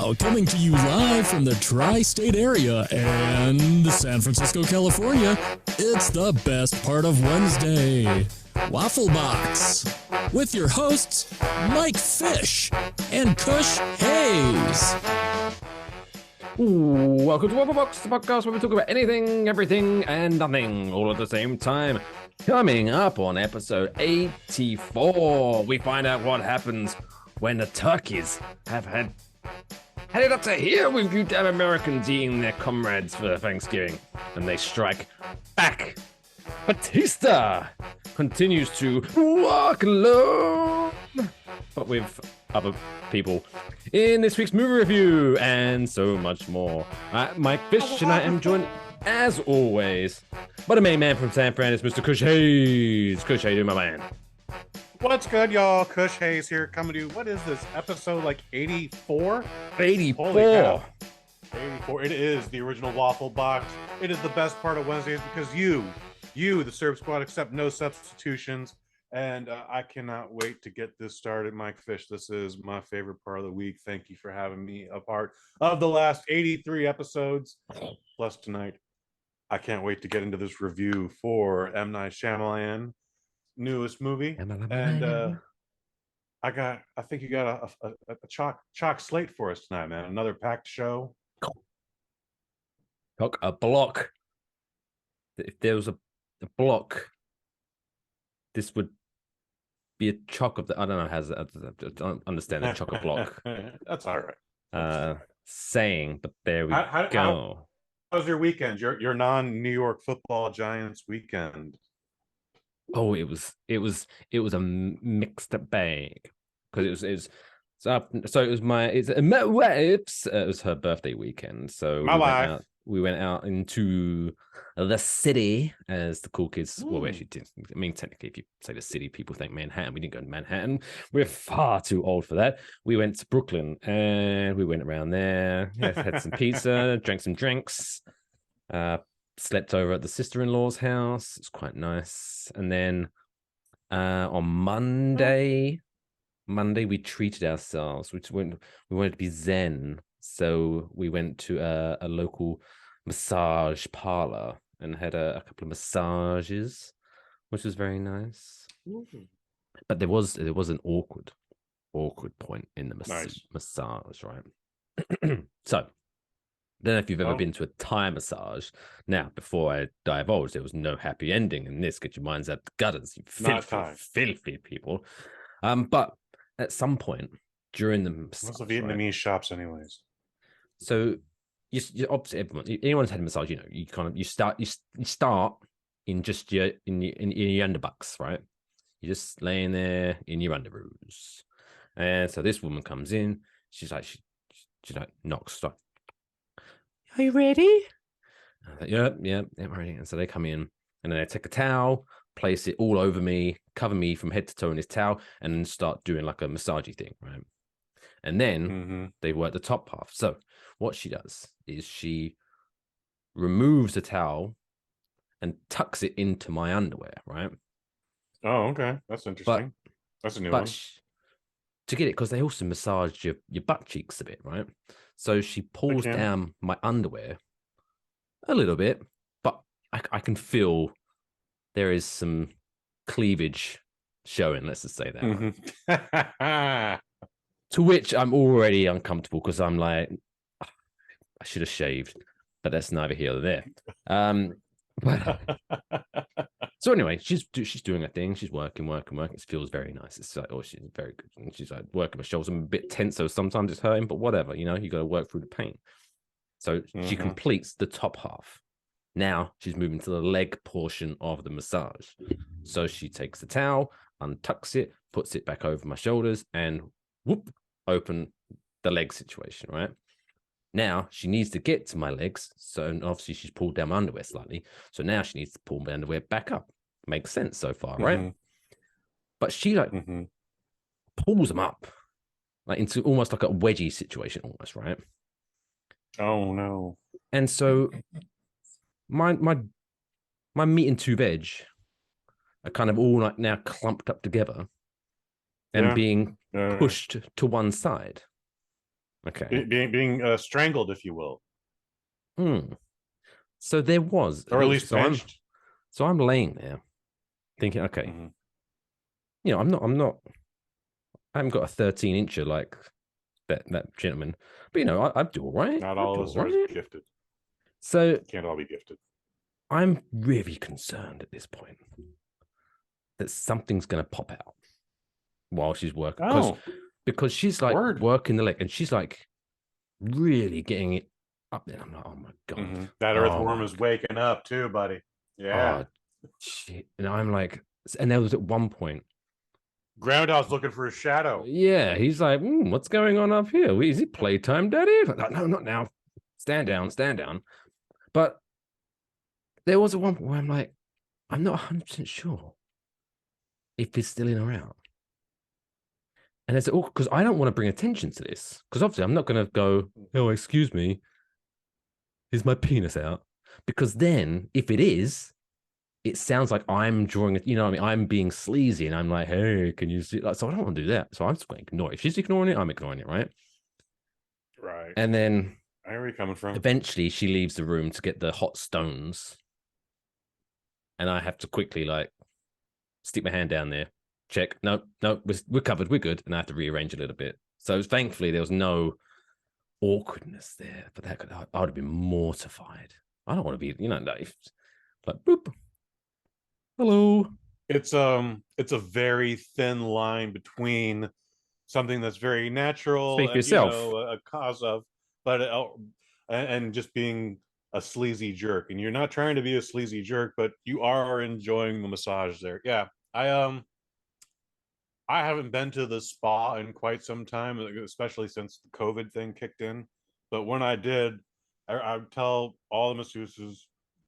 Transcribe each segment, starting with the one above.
now, coming to you live from the tri-state area and San Francisco, California, it's the best part of Wednesday, Waffle Box, with your hosts, Mike Fish and Kush Hayes. Welcome to Waffle Box, the podcast where we talk about anything, everything, and nothing all at the same time. Coming up on episode 84, we find out what happens when the turkeys have headed up to here with you damn Americans eating their comrades for Thanksgiving, and they strike back. Batista continues to walk alone, but with other people in this week's movie review, and so much more. Mike Fish, and I am joined, as always, by the main man from San Fran, is Mr. Kush Hayes. Kush, how you doing, my man? What's good, y'all? Kush Hayes here, coming to you. What is this, episode like 84? 84. Holy cow. 84. It is the original Waffle Box. It is the best part of Wednesdays because you, the Serb Squad, accept no substitutions. And I cannot wait to get this started. Mike Fish, this is my favorite part of the week. Thank you for having me a part of the last 83 episodes. Plus tonight, I can't wait to get into this review for M. Night Shyamalan newest movie. And I think you got a chalk slate for us tonight, man. Another packed show. A block. If there was a block, this would be a chock of the, I don't know how I don't understand the chock a block. That's all right. Saying, but there we go. How was your weekend? Your non-New York Football Giants weekend? Oh, it was a mixed bag because it was her birthday weekend. So we went out into the city, as the cool kids. Well, we actually didn't. I mean, technically, if you say the city, people think Manhattan. We didn't go to Manhattan. We're far too old for that. We went to Brooklyn and we went around there. Had some pizza, drank some drinks. Slept over at the sister-in-law's house. It's quite nice. And then on Monday we treated ourselves. We wanted to be zen, so we went to a local massage parlor and had a couple of massages, which was very nice. But there was an awkward point in the massage, right? So I don't know if you've ever been to a Thai massage. Now, before I divulge, there was no happy ending in this. Get your minds out the gutters, you filthy people. But at some point during the massage, lots of Vietnamese shops, anyways. So you obviously anyone's had a massage, you start in just your underbucks, right? You're just laying there in your underoos, and so this woman comes in. She's like, she knocks. Are you ready? Like, yeah, I'm ready. And so they come in and then they take a towel, place it all over me, cover me from head to toe in this towel, and then start doing like a massagey thing, right? And then they work the top half. So what she does is she removes the towel and tucks it into my underwear, right? Oh, okay. That's interesting. That's a new one. To get it, because they also massage your butt cheeks a bit, right? So she pulls down my underwear a little bit, but I can feel there is some cleavage showing, let's just say that. To which I'm already uncomfortable because I'm like, I should have shaved, but that's neither here nor there. So anyway, she's doing her thing. She's working. It feels very nice. It's like, oh, she's very good. And she's like working my shoulders. I'm a bit tense, so sometimes it's hurting, but whatever, you got to work through the pain. So she completes the top half. Now she's moving to the leg portion of the massage. So she takes the towel, untucks it, puts it back over my shoulders, and whoop, open the leg situation, right? Now she needs to get to my legs, so obviously she's pulled down my underwear slightly. So now she needs to pull my underwear back up. Makes sense so far, right? But she pulls them up, like into almost like a wedgie situation, almost, right? Oh no! And so my meat and two veg are kind of all like now clumped up together and being pushed to one side. Okay. Being strangled, if you will. So there was, or at least benched. I'm laying there thinking, okay, I haven't got a 13-incher like that gentleman, but I do all right. Not all of us are as gifted. So can't all be gifted. I'm really concerned at this point that something's going to pop out while she's working. Because she's like working the leg and she's like really getting it up there. I'm like, oh my God. That earthworm is waking up too, buddy. Yeah. Oh, shit. And I'm like, and there was at one point, Groundhog's looking for a shadow. Yeah, he's like, what's going on up here? Is it playtime, Daddy? Like, no, not now. Stand down. But there was a one point where I'm like, I'm not 100% sure if he's still in or out. And it's all because I don't want to bring attention to this. Because obviously I'm not going to go, oh, excuse me, is my penis out? Because then if it is, it sounds like I'm drawing it, what I mean? I'm being sleazy and I'm like, hey, can you see? Like, so I don't want to do that. So I'm just going to ignore it. If she's ignoring it, I'm ignoring it, right? Right. And then I know where you're coming from. Eventually she leaves the room to get the hot stones. And I have to quickly like stick my hand down there. Check. No, we're covered. We're good. And I have to rearrange a little bit. So thankfully there was no awkwardness there. But I would have been mortified. I don't want to be, like boop. Hello. It's a very thin line between something that's very natural. Speak for yourself. A cause of, but and just being a sleazy jerk. And you're not trying to be a sleazy jerk, but you are enjoying the massage there. Yeah. I haven't been to the spa in quite some time, especially since the COVID thing kicked in. But when I did, I would tell all the masseuses,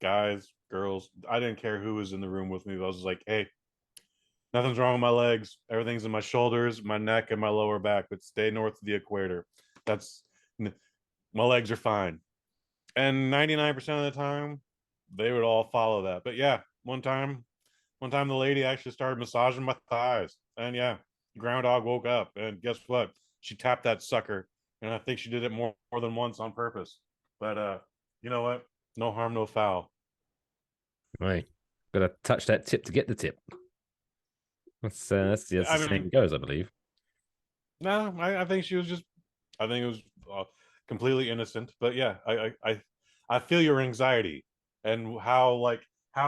guys, girls, I didn't care who was in the room with me. I was like, hey, nothing's wrong with my legs. Everything's in my shoulders, my neck, and my lower back, but stay north of the equator. My legs are fine. And 99% of the time, they would all follow that. But yeah, one time the lady actually started massaging my thighs. And yeah, groundhog woke up. And guess what? She tapped that sucker. And I think she did it more than once on purpose. But you know what? No harm, no foul. Right. Gotta touch that tip to get the tip. That's the saying goes, I believe. No, I think she was just, I think it was completely innocent. But yeah, I feel your anxiety and how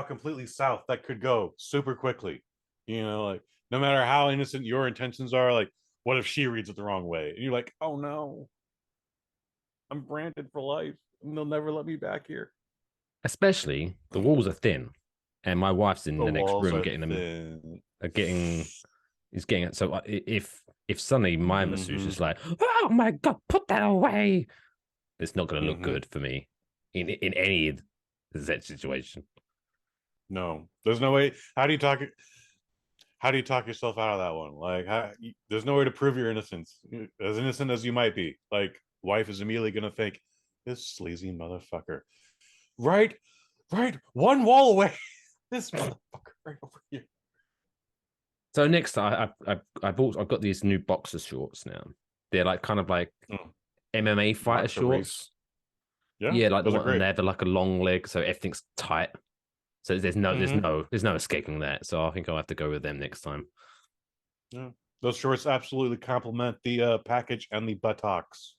completely south that could go super quickly. Like no matter how innocent your intentions are, like what if she reads it the wrong way? And you're like, oh no, I'm branded for life and they'll never let me back here. Especially the walls are thin, and my wife's in the next room getting them. Is getting it. So if suddenly my masseuse is like, oh my God, put that away, it's not going to look good for me in any Z situation. No, there's no way. How do you talk yourself out of that one? Like, there's no way to prove your innocence. As innocent as you might be, like, wife is immediately gonna think this sleazy motherfucker, right, one wall away. This motherfucker right over here. So next, I've got these new boxer shorts now. They're like kind of like MMA fighter shorts. Yeah, like and they have like a long leg, so everything's tight. So there's no escaping that. So I think I'll have to go with them next time. Yeah, those shorts absolutely complement the package and the buttocks.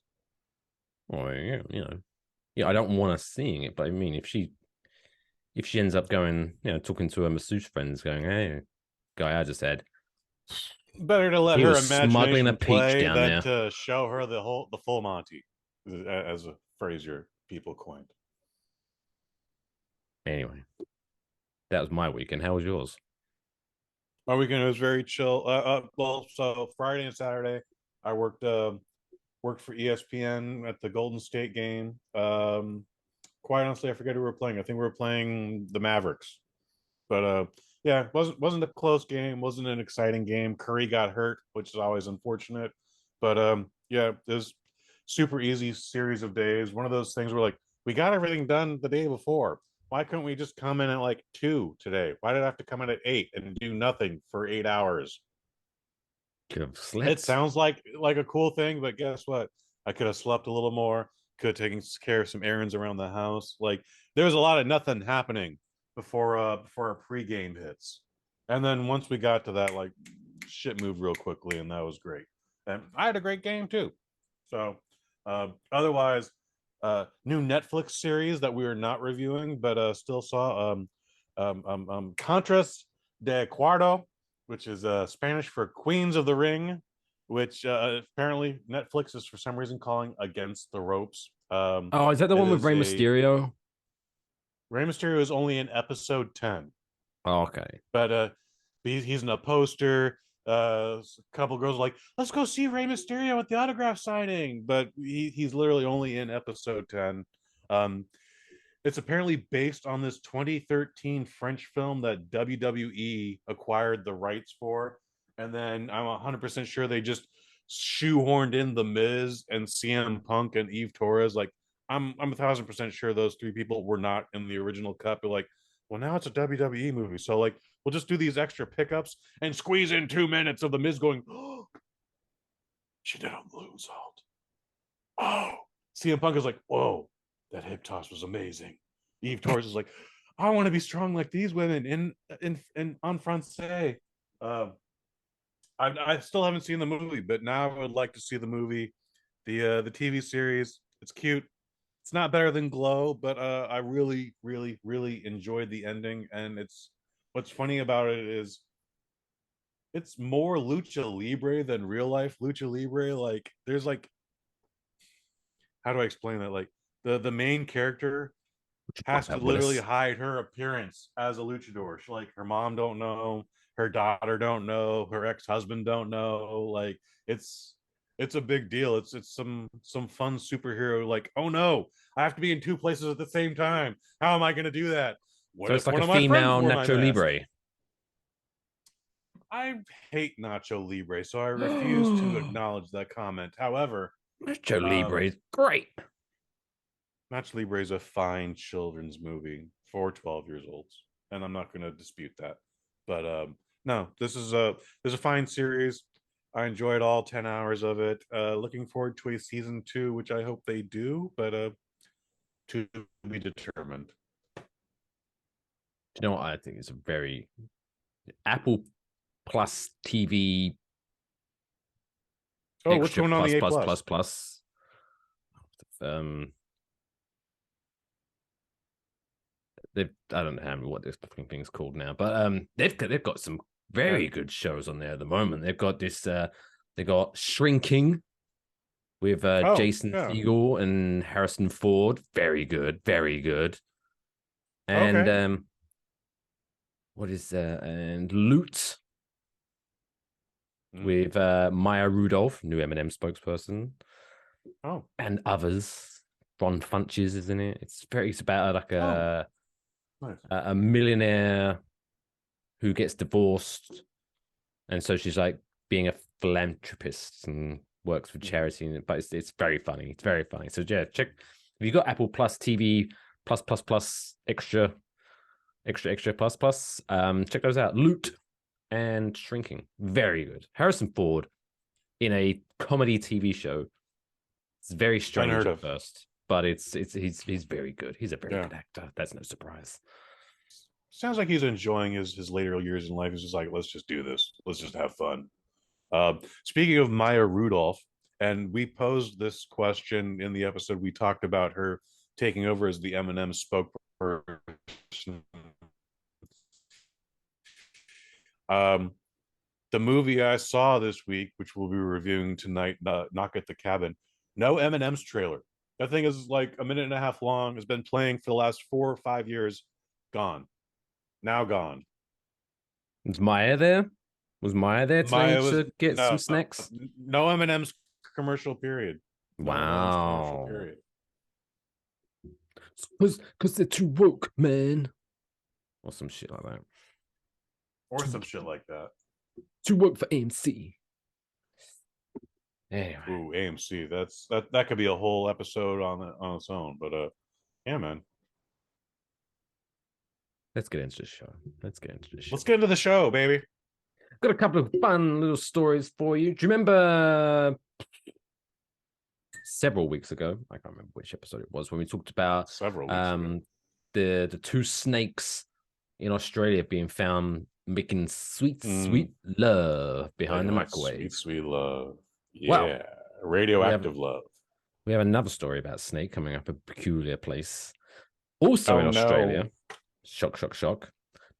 Oh yeah, I don't want to seeing it, but I mean, if she ends up going, talking to her masseuse friends, going, hey, guy I just had. Better to let her imagination smuggling a peach down than there to show her the full Monty, as a phrase your people coined. Anyway, that was my weekend. How was yours? My weekend was very chill. Well, so Friday and Saturday, I worked for ESPN at the Golden State game. Quite honestly, I forget who we were playing. I think we were playing the Mavericks. But yeah, wasn't a close game. Wasn't an exciting game. Curry got hurt, which is always unfortunate. But yeah, it was super easy series of days. One of those things where like we got everything done the day before. Why couldn't we just come in at like 2 today? Why did I have to come in at 8 and do nothing for 8 hours? Could have slept. It sounds like a cool thing, but guess what? I could have slept a little more, could have taken care of some errands around the house. Like there was a lot of nothing happening before our pregame hits. And then once we got to that, like shit moved real quickly, and that was great. And I had a great game too. So otherwise, new Netflix series that we are not reviewing, but still saw Contras de Cuarto, which is Spanish for Queens of the Ring, which apparently Netflix is for some reason calling Against the Ropes. Oh, is that the one with Rey Mysterio? Rey Mysterio is only in episode 10. Oh, okay. But he's in a poster. A couple girls are like, let's go see Rey Mysterio at the autograph signing. But he's literally only in episode 10. It's apparently based on this 2013 French film that WWE acquired the rights for. And then I'm 100% sure they just shoehorned in The Miz and CM Punk and Eve Torres. Like, I'm 1,000% sure those three people were not in the original cut. But like, well, now it's a WWE movie. So like, we'll just do these extra pickups and squeeze in 2 minutes of The Miz going, oh, she didn't lose out. Oh, CM Punk is like, whoa, that hip toss was amazing. Eve Torres is like, I want to be strong like these women in en français. I still haven't seen the movie, but now I would like to see the movie. The TV series, it's cute. It's not better than Glow, but I really, really, really enjoyed the ending. And it's what's funny about it is it's more lucha libre than real life lucha libre. Like there's like, how do I explain that? Like the main character has to literally hide her appearance as a luchador. She, like her mom don't know, her daughter don't know, her ex-husband don't know. Like it's a big deal. It's some fun superhero. Like, oh no, I have to be in two places at the same time. How am I going to do that? What so it's like a female Nacho Libre. I hate Nacho Libre, so I refuse to acknowledge that comment. However, Nacho Libre is great. Nacho Libre is a fine children's movie for 12 years olds, and I'm not going to dispute that. But no, this is a fine series. I enjoyed all 10 hours of it. Looking forward to a season 2, which I hope they do, but to be determined. Do you know what I think is a very Apple Plus TV. Oh, what's going on the A plus? I don't know what this fucking thing's called now, but they've got some very good shows on there at the moment. They've got this they got Shrinking with Jason Segel and Harrison Ford. Very good, very good. And what is and Loot with Maya Rudolph, new Eminem spokesperson. Oh, and others. Ron Funches is in it. It's about like a millionaire who gets divorced, and so she's like being a philanthropist and works for charity. But it's very funny. It's very funny. So yeah, check if you got Apple Plus TV plus extra plus. Check those out. Loot and Shrinking, very good. Harrison Ford in a comedy TV show. It's very strange at first, but he's very good. He's a very good actor. That's no surprise. Sounds like he's enjoying his later years in life. He's just like, let's just do this. Let's just have fun. Speaking of Maya Rudolph, and we posed this question in the episode. We talked about her taking over as the Eminem spokesperson. The movie I saw this week, which we'll be reviewing tonight, Knock at the Cabin, no Eminem's trailer. That thing is like a minute and a half long. Has been playing for the last 4 or 5 years. Gone. Now gone. Was Maya there? Was Maya there to get some snacks? No Eminem's commercial period. Wow. Because they're too woke, man. Or some shit like that. Or some shit like that. Too woke for AMC. Anyway. Ooh, AMC. That could be a whole episode on its own. But yeah, man. Let's get into the show. Let's get into the show, baby. Got a couple of fun little stories for you. Do you remember several weeks ago. I can't remember which episode it was when we talked about several weeks ago. The two snakes in Australia being found making sweet love behind the microwave. Sweet love. Yeah. Well, radioactive love. We have another story about snake coming up a peculiar place. Also in Australia. No. Shock.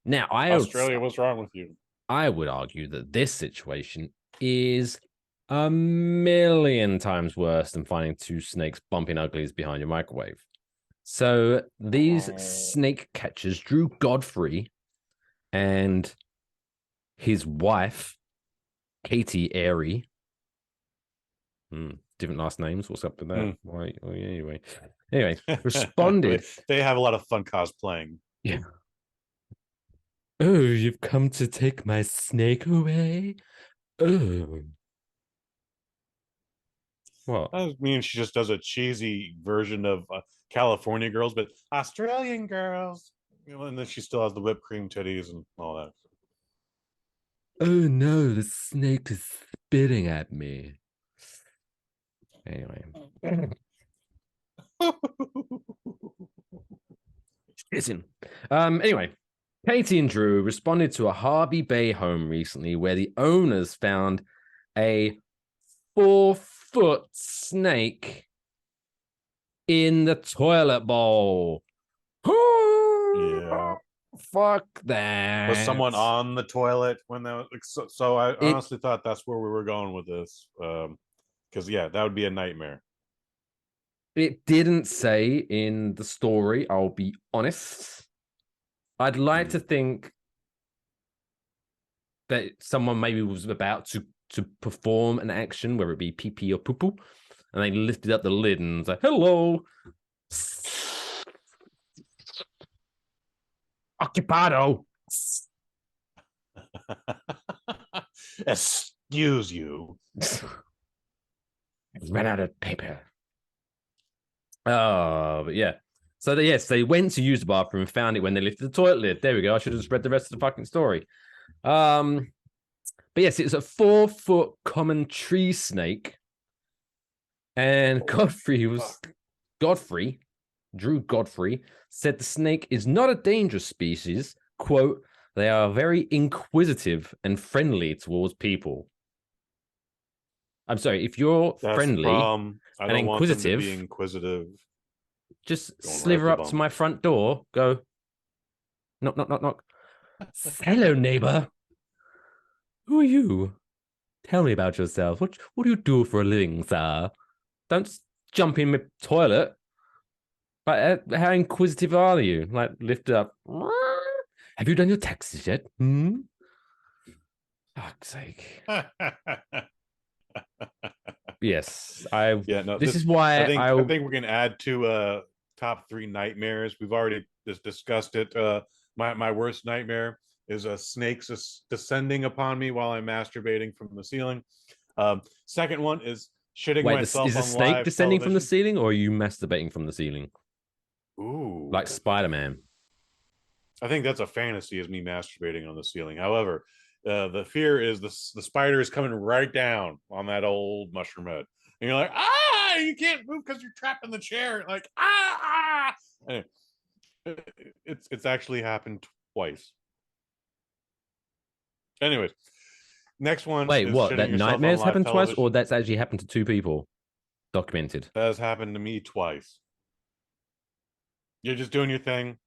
Now, Australia, what's wrong with you? I would argue that this situation is a million times worse than finding two snakes bumping uglies behind your microwave. So these snake catchers, Drew Godfrey and his wife, Katie Airy. Different last names. What's up with that? Why? Oh, yeah, anyway, responded. They have a lot of fun cosplaying. Yeah. Oh, you've come to take my snake away? Oh. What? I mean, she just does a cheesy version of California girls, but Australian girls. And then she still has the whipped cream titties and all that. Oh no, the snake is spitting at me. Anyway. Anyway, Katie and Drew responded to a Harvey Bay home recently where the owners found a 4-foot snake in the toilet bowl. Yeah. Fuck that. Was someone on the toilet when that was so I honestly thought that's where we were going with this. Because that would be a nightmare. It didn't say in the story, I'll be honest. I'd like to think that someone maybe was about to perform an action, whether it be pee-pee or poo-poo, and they lifted up the lid and was like, hello. Occupado. Excuse you. Ran out of paper. Oh, but yeah. So they went to use the bathroom and found it when they lifted the toilet lid. There we go. I should have just read the rest of the fucking story. But yes, it's a 4-foot common tree snake. And Drew Godfrey, said the snake is not a dangerous species. Quote, they are very inquisitive and friendly towards people. I'm sorry, if you're friendly and inquisitive, be inquisitive, just sliver up to my front door, go, knock, knock, knock, knock. Hello, neighbor. Who are you? Tell me about yourself. What do you do for a living, sir? Don't jump in my toilet. Like, how inquisitive are you? Like, lift up. Have you done your taxes yet? Fuck's sake. Yes, this is why I think we're gonna add to top 3 nightmares. We've already just discussed it. My worst nightmare is snakes descending upon me while I'm masturbating from the ceiling. Second one is shitting myself. Is a snake descending from the ceiling, or are you masturbating from the ceiling? Ooh, like Spider-Man. I think that's a fantasy, is me masturbating on the ceiling. However, the fear is the spider is coming right down on that old mushroom head, and you're like, you can't move because you're trapped in the chair. Like, Anyway, it's actually happened twice. Anyways, next one. Wait, what? That nightmares happened twice, or that's actually happened to 2 people? Documented. That has happened to me twice. You're just doing your thing,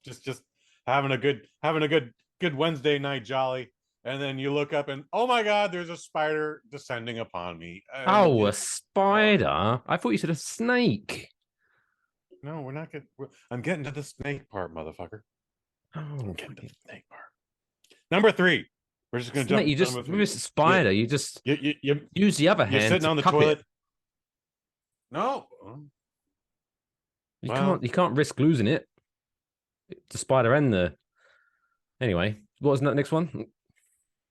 just having a good Wednesday night jolly, and then you look up and, oh my God, there's a spider descending upon me. A spider? I thought you said a snake. No, we're not getting. I'm getting to the snake part, motherfucker. Oh, I'm getting to the snake part. Number 3. We're just gonna jump. You just a spider. You just you use the other hand. You're sitting on the toilet. No. You can't risk losing it. The spider and the. Anyway, what was that next one?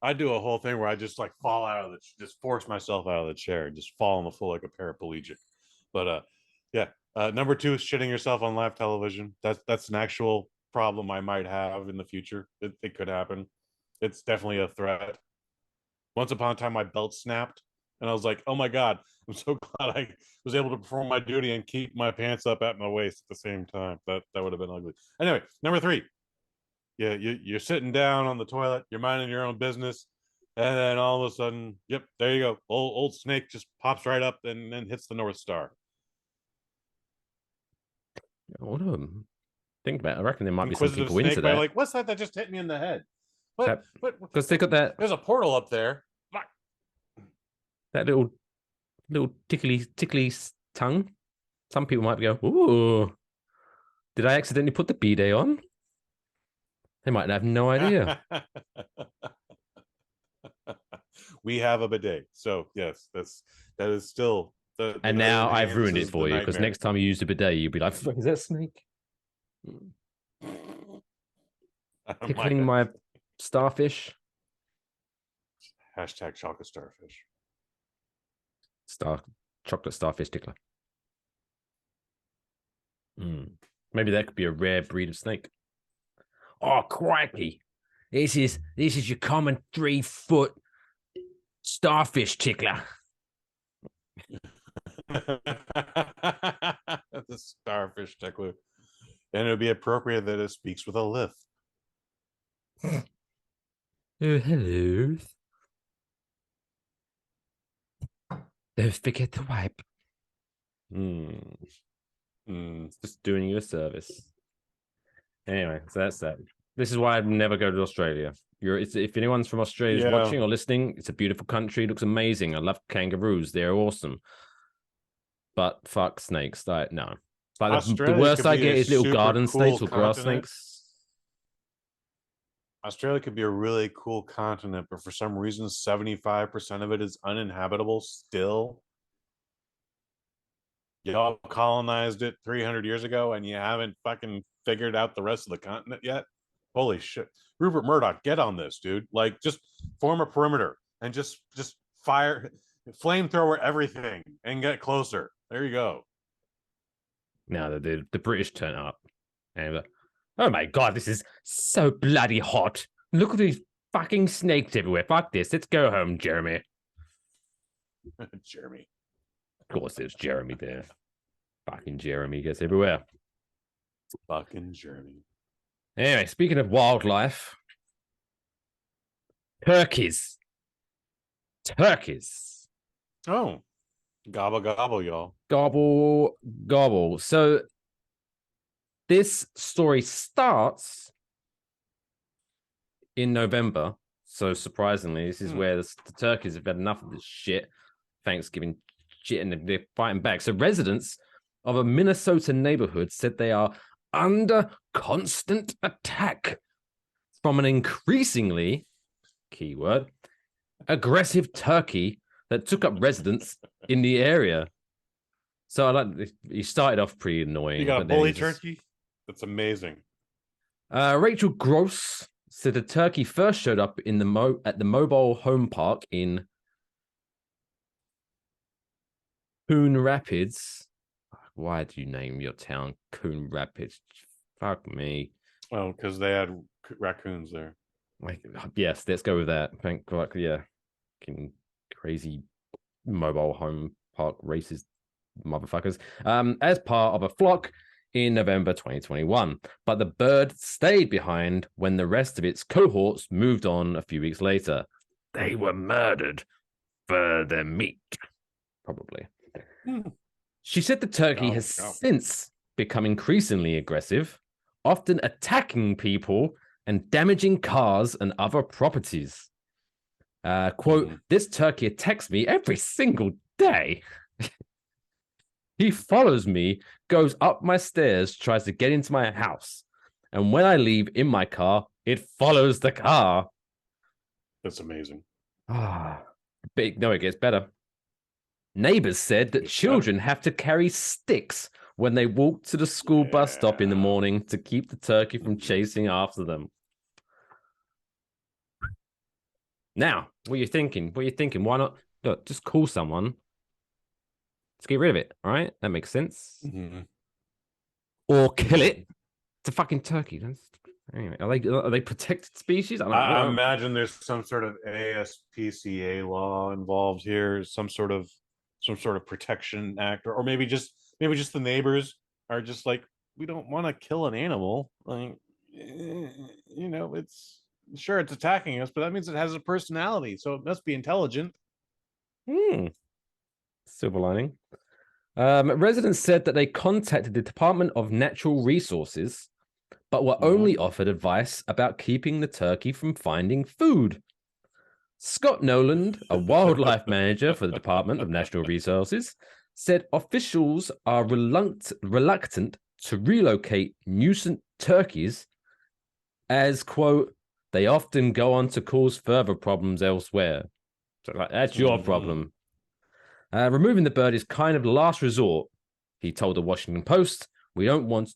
I do a whole thing where I just fall out of just force myself out of the chair and just fall on the floor like a paraplegic. But number 2 is shitting yourself on live television. That's an actual problem I might have in the future. It could happen. It's definitely a threat. Once upon a time, my belt snapped And I was like, oh my God, I'm so glad I was able to perform my duty and keep my pants up at my waist at the same time. That would have been ugly. Anyway, number 3. Yeah, you're sitting down on the toilet, you're minding your own business, and then all of a sudden, yep, there you go. Old Snake just pops right up and then hits the North Star. What think about it. I reckon there might be some Inquisitive people Snake into that. Like, what's that just hit me in the head? What? Because they got that. There's a portal up there. That little tickly tongue. Some people might go, ooh, did I accidentally put the bidet on? They might have no idea. We have a bidet, so yes, that is still. And now I've ruined it for you, because next time you use the bidet, you'll be like, "Fuck, is that Snake tickling my starfish?" Hashtag chocolate starfish. Chocolate starfish tickler. Maybe that could be a rare breed of snake. Oh, crikey! This is your common 3-foot starfish tickler. The starfish tickler. And it would be appropriate that it speaks with a lisp. Oh, hello. Don't forget to wipe. Just doing you a service. Anyway, so that's that. This is why I'd never go to Australia. If anyone's from Australia is watching or listening, it's a beautiful country. It looks amazing. I love kangaroos. They're awesome. But fuck snakes. No. Like the worst I get is little garden snakes or grass snakes. Australia could be a really cool continent, but for some reason, 75% of it is uninhabitable still. Y'all colonized it 300 years ago, and you haven't fucking figured out the rest of the continent yet. Holy shit. Rupert Murdoch, get on this, dude. Like, just form a perimeter and just fire, flamethrower everything and get closer. There you go. Now the British turn up and like, oh my God, this is so bloody hot. Look at these fucking snakes everywhere. Fuck this. Let's go home, Jeremy. Jeremy. Of course, there's Jeremy there. Fucking Jeremy gets everywhere. Fucking Jeremy. Anyway, speaking of wildlife, turkeys. Oh, gobble, gobble, y'all. Gobble, gobble. So this story starts in November. So surprisingly, this is where the turkeys have had enough of this shit. Thanksgiving shit, and they're fighting back. So residents of a Minnesota neighborhood said they are under constant attack from an increasingly, keyword, aggressive turkey that took up residence in the area. So he started off pretty annoying. You got a bully turkey? That's amazing. Rachel Gross said the turkey first showed up in at the mobile home park in Coon Rapids. Why do you name your town Coon Rapids? Fuck me. Oh, because they had raccoons there. Like, yes, let's go with that. Thank God. Yeah. Crazy mobile home park racist motherfuckers. As part of a flock in November 2021. But the bird stayed behind when the rest of its cohorts moved on a few weeks later. They were murdered for their meat, probably. She said the turkey has since become increasingly aggressive, often attacking people and damaging cars and other properties. Quote, this turkey attacks me every single day. He follows me, goes up my stairs, tries to get into my house. And when I leave in my car, it follows the car. That's amazing. But no, it gets better. Neighbors said that children have to carry sticks when they walk to the school bus stop in the morning to keep the turkey from chasing after them. Now, what are you thinking? Why not? Look, just call someone to get rid of it, all right? That makes sense. Or kill it. It's a fucking turkey. Anyway, are they protected species? I don't I know. imagine there's some sort of ASPCA law involved here, some sort of protection act, or maybe just the neighbors are just like, we don't want to kill an animal. Like, it's sure it's attacking us, but that means it has a personality, so it must be intelligent. Silver lining. Residents said that they contacted the Department of Natural Resources, but were only offered advice about keeping the turkey from finding food. Scott Noland, a wildlife manager for the Department of Natural Resources, said officials are reluctant to relocate nuisance turkeys as, quote, they often go on to cause further problems elsewhere. So, like, that's your problem. Removing the bird is kind of the last resort, he told the Washington Post. We don't want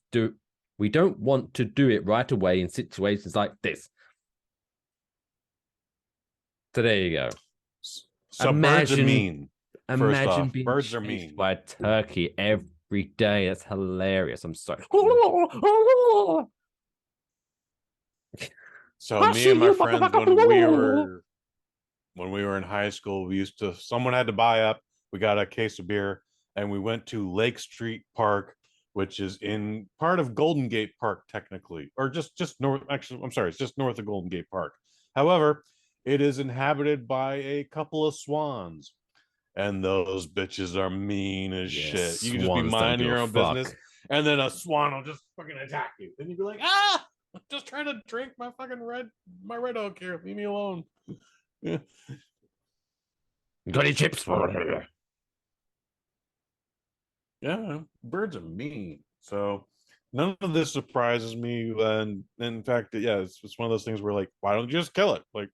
to do it right away in situations like this. So there you go. So birds are mean. Imagine being birds are chased mean by a turkey every day. That's hilarious. I'm sorry. So me and my friends, when we were in high school, someone had to buy up. We got a case of beer and we went to Lake Street Park, which is in part of Golden Gate Park, technically, or just north. Actually, I'm sorry, it's just north of Golden Gate Park. However, it is inhabited by a couple of swans, and those bitches are mean as shit. You can just be minding your own business, and then a swan will just fucking attack you. Then you'd be like, I'm just trying to drink my fucking red oak here. Leave me alone. Yeah. Got any chips? Yeah, birds are mean. So none of this surprises me. And in fact, yeah, it's one of those things where, like, why don't you just kill it? Like,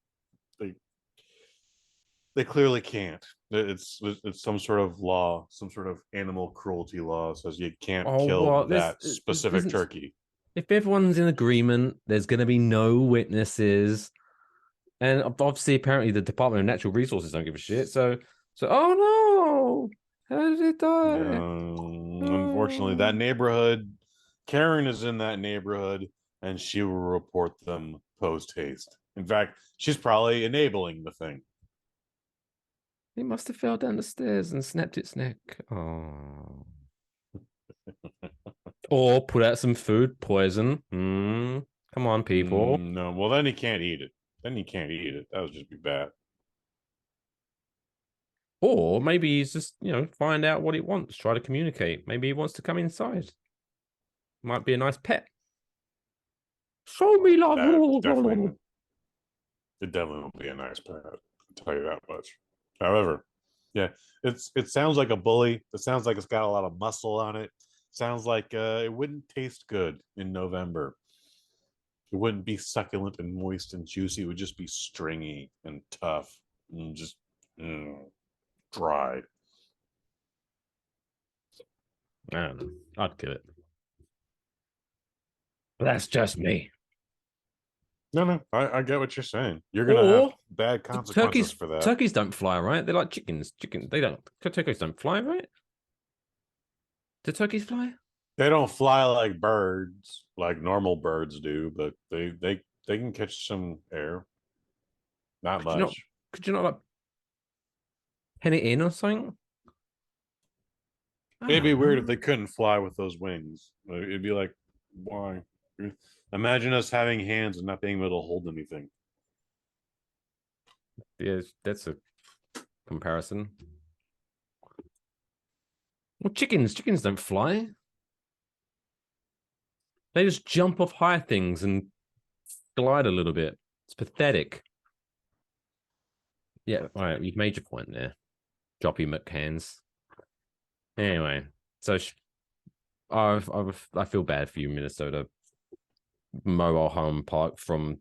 they clearly can't. It's some sort of law, some sort of animal cruelty law says you can't kill that specific turkey. If everyone's in agreement, there's going to be no witnesses. And obviously, apparently, the Department of Natural Resources don't give a shit. So, oh no, how did it die? Unfortunately, that neighborhood, Karen is in that neighborhood, and she will report them post haste. In fact, she's probably enabling the thing. It must have fell down the stairs and snapped its neck. Oh. Or put out some food poison. Come on, people. No, well, then he can't eat it. That would just be bad. Or maybe he's just, find out what he wants, try to communicate. Maybe he wants to come inside. Might be a nice pet. Show me love. It definitely won't be a nice pet. I'll tell you that much. However, yeah, it sounds like a bully. It sounds like it's got a lot of muscle on it. Sounds like it wouldn't taste good in November. It wouldn't be succulent and moist and juicy. It would just be stringy and tough and just dry. I don't know. I'd kill it. But that's just me. No, I get what you're saying. You're gonna have bad consequences for that. Turkeys don't fly, right? They're like chickens. Turkeys don't fly, right? Do turkeys fly? They don't fly like birds, like normal birds do, but they can catch some air. Not much. Could you not like pen it in or something? It'd be weird if they couldn't fly with those wings. It'd be like, why? Imagine us having hands and not being able to hold anything. Yeah, that's a comparison. Well, chickens don't fly. They just jump off high things and glide a little bit. It's pathetic. Yeah, all right, you've made your point there. Droppy McCanns. Anyway, so I feel bad for you, Minnesota Mobile Home Park from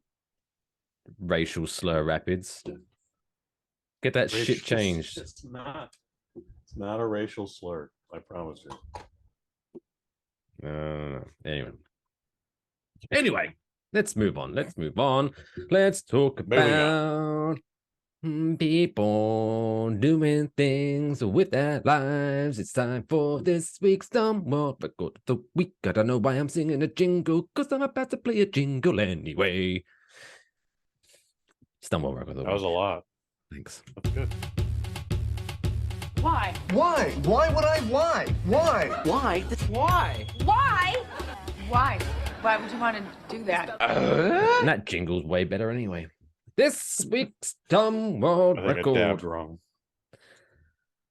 racial slur rapids. Get that shit changed. It's not a racial slur. I promise you. Anyway, let's move on. Let's talk about People doing things with their lives. It's time for this week's Dumb World Record of the Week. I don't know why I'm singing a jingle, because I'm about to play a jingle anyway. It's Dumb World Record of the Week. That was a lot. Thanks. That's good. Why? Why? Why would I? Why? Why? Why? Why? Why? Why? Why would you want to do that? That jingle's way better anyway. This week's Dumb World I think Record. I dabbed wrong.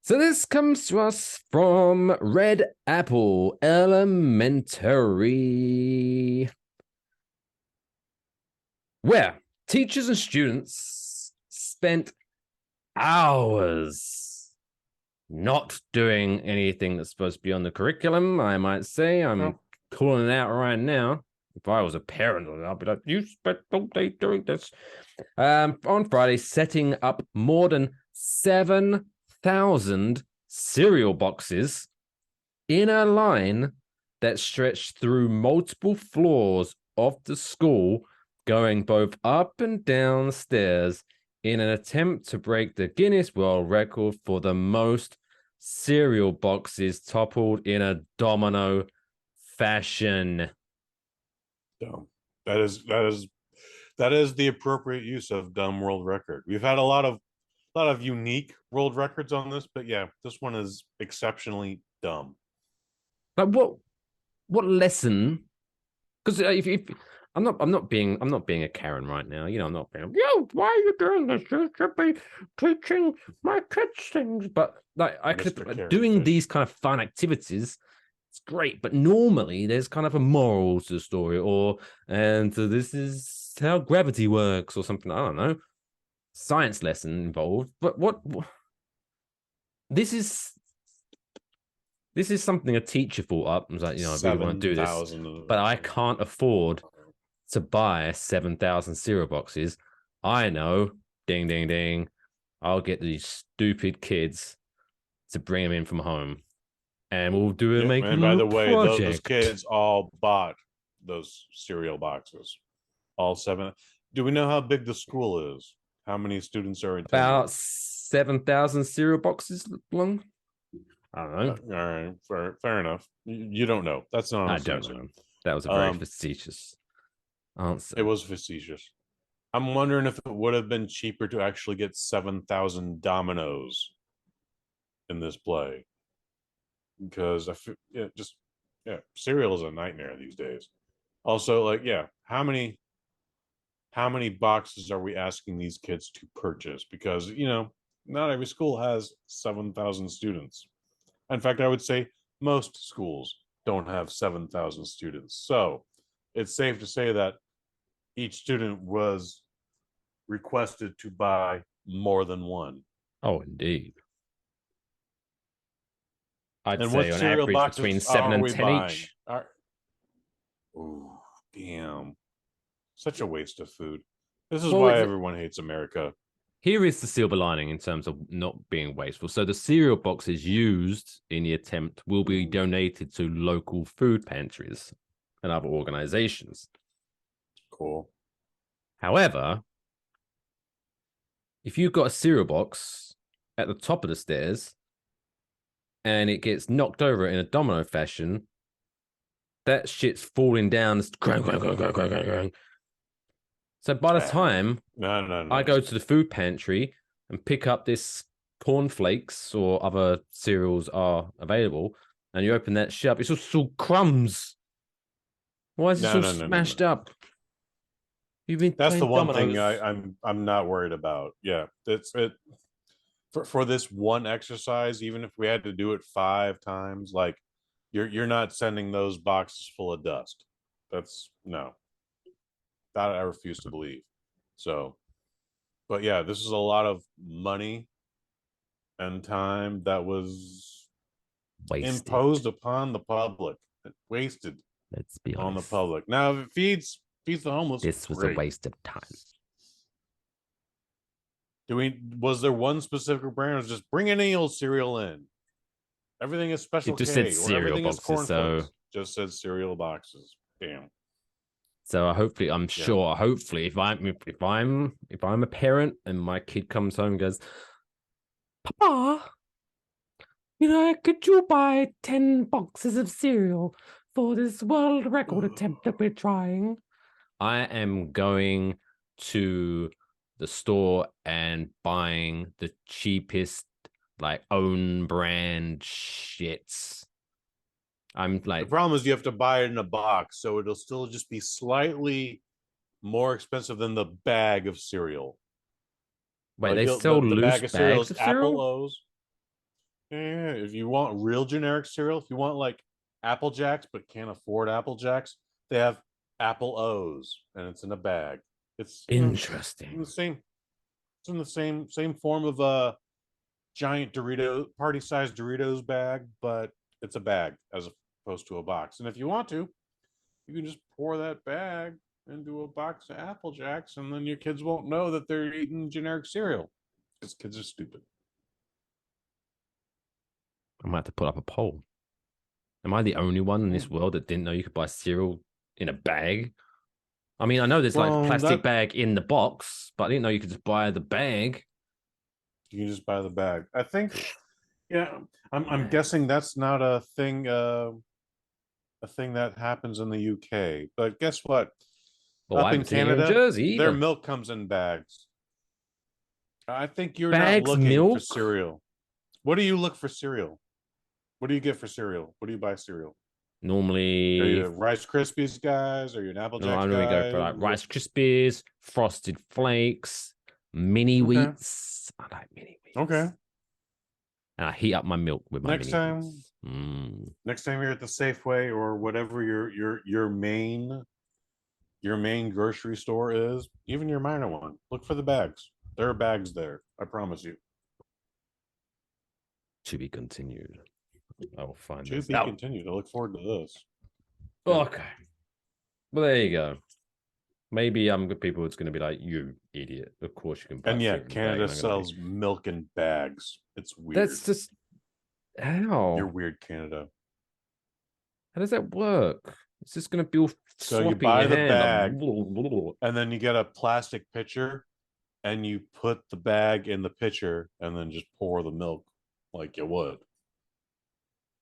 So this comes to us from Red Apple Elementary, where teachers and students spent hours not doing anything that's supposed to be on the curriculum. I might say, I'm calling it out right now. If I was a parent, I'd be like, you spent all day doing this. On Friday, setting up more than 7,000 cereal boxes in a line that stretched through multiple floors of the school, going both up and down stairs in an attempt to break the Guinness World Record for the most cereal boxes toppled in a domino fashion. Dumb. That is the appropriate use of dumb world record. We've had a lot of unique world records on this, but yeah, this one is exceptionally dumb. But what lesson? Because if I'm not being a Karen right now. You know, I'm not being, yo, why are you doing this? You should be teaching my kids things. But like, I could doing these kind of fun activities. It's great, but normally there's kind of a moral to the story, so this is how gravity works, or something. I don't know, science lesson involved. But what this is something a teacher thought up and was like, I really want to do this, but I can't afford to buy 7,000 cereal boxes. I know, ding, ding, ding. I'll get these stupid kids to bring them in from home, and we'll do it. Make. And by the way, those kids all bought those cereal boxes, all 7. Do we know how big the school is? How many students are in? About 7,000 cereal boxes long. I don't know. All right, fair enough. You don't know. That's not. I don't know. That was a very facetious answer. It was facetious. I'm wondering if it would have been cheaper to actually get 7,000 dominoes in this play, because cereal is a nightmare these days. Also, like, how many boxes are we asking these kids to purchase? Because not every school has 7,000 students. In fact, I would say most schools don't have 7,000 students. So it's safe to say that each student was requested to buy more than one. Oh, indeed. I'd say on average between 7 and 10 each. Oh, damn. Such a waste of food. This is why everyone hates America. Here is the silver lining in terms of not being wasteful. So the cereal boxes used in the attempt will be donated to local food pantries and other organizations. Cool. However, if you've got a cereal box at the top of the stairs and it gets knocked over in a domino fashion, that shit's falling down. So by the time I go to the food pantry and pick up this cornflakes or other cereals are available, and you open that shit up, it's all crumbs. Why is this all smashed up? That's the one dominoes. thing I'm not worried about. Yeah, that's it. For this one exercise, even if we had to do it 5 times, like you're not sending those boxes full of dust. That's no. That I refuse to believe. So, but yeah, this is a lot of money and time that was imposed upon the public, wasted. Let's be honest. On the public. Now, if it feeds the homeless, this was a waste of time. Was there one specific brand? Or was just bring any old cereal in? Everything is special. It just said cereal boxes, so just said cereal boxes. Damn. So hopefully, hopefully, if I'm a parent and my kid comes home and goes, Papa, could you buy 10 boxes of cereal for this world record attempt that we're trying? I am going to the store and buying the cheapest, like, own brand shits. I'm like, the problem is you have to buy it in a box, so it'll still just be slightly more expensive than the bag of cereal. Wait, they sell the loose bag of cereal is cereal? Apple O's. Yeah, if you want real generic cereal, if you want like Apple Jacks but can't afford Apple Jacks, they have Apple O's, and it's in a bag. It's interesting. It's in the same form of a giant Dorito party-sized Doritos bag, but it's a bag as opposed to a box. And if you want to, you can just pour that bag into a box of Apple Jacks, and then your kids won't know that they're eating generic cereal because kids are stupid. I might have to put up a poll. Am I the only one in this world that didn't know you could buy cereal in a bag? I mean, I know there's like a plastic bag in the box, but I didn't know you could just buy the bag. You can just buy the bag. I think, I'm guessing that's not a thing that happens in the UK. But guess what? Well, up in Canada, Jersey, their milk comes in bags. I think you're bags, not looking milk? for cereal. What do you look for cereal? What do you get for cereal? What do you buy cereal? Normally, are you Rice Krispies guys? Are you an Apple Jacks guy? I normally go for like Rice Krispies, Frosted Flakes, mini wheats. I like mini wheats. Okay. And I heat up my milk with my next time you're at the Safeway or whatever your main grocery store is, even your minor one, look for the bags. There are bags there. I promise you. To be continued. I will find to this be out. Continued. I look forward to this. Okay. Well, there you go. Maybe I'm good people. It's going to be like, you idiot. Of course you can buy. And Canada sells milk in bags. It's weird. That's just how you're weird, Canada. How does that work? It's just going to be all so you buy the bag, and then you get a plastic pitcher, and you put the bag in the pitcher, and then just pour the milk like you would.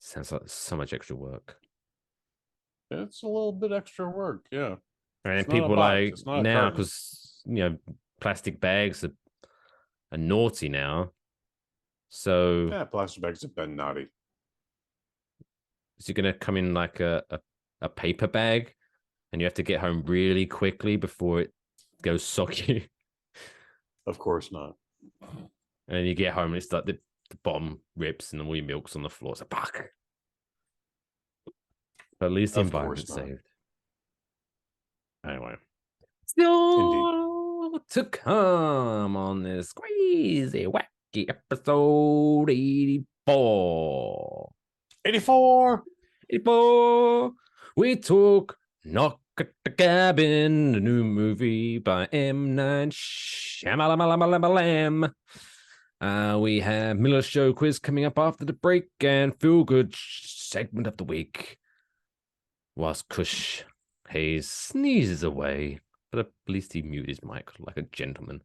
Sounds like so much extra work. It's a little bit extra work, yeah. And people like now, because plastic bags are naughty now. So yeah, plastic bags have been naughty. Is it going to come in like a paper bag, and you have to get home really quickly before it goes soggy? Of course not. And then you get home and it's like the bottom rips and then all your milk's on the floor. It's a fuck. But at least the environment's saved. Anyway. Still to come on this crazy, wacky episode 84. 84! We talk Knock at the Cabin, the new movie by M. Night Shyamalan. We have Miller's Show quiz coming up after the break and feel good segment of the week. Whilst Kush Hayes sneezes away, but at least he muted his mic like a gentleman.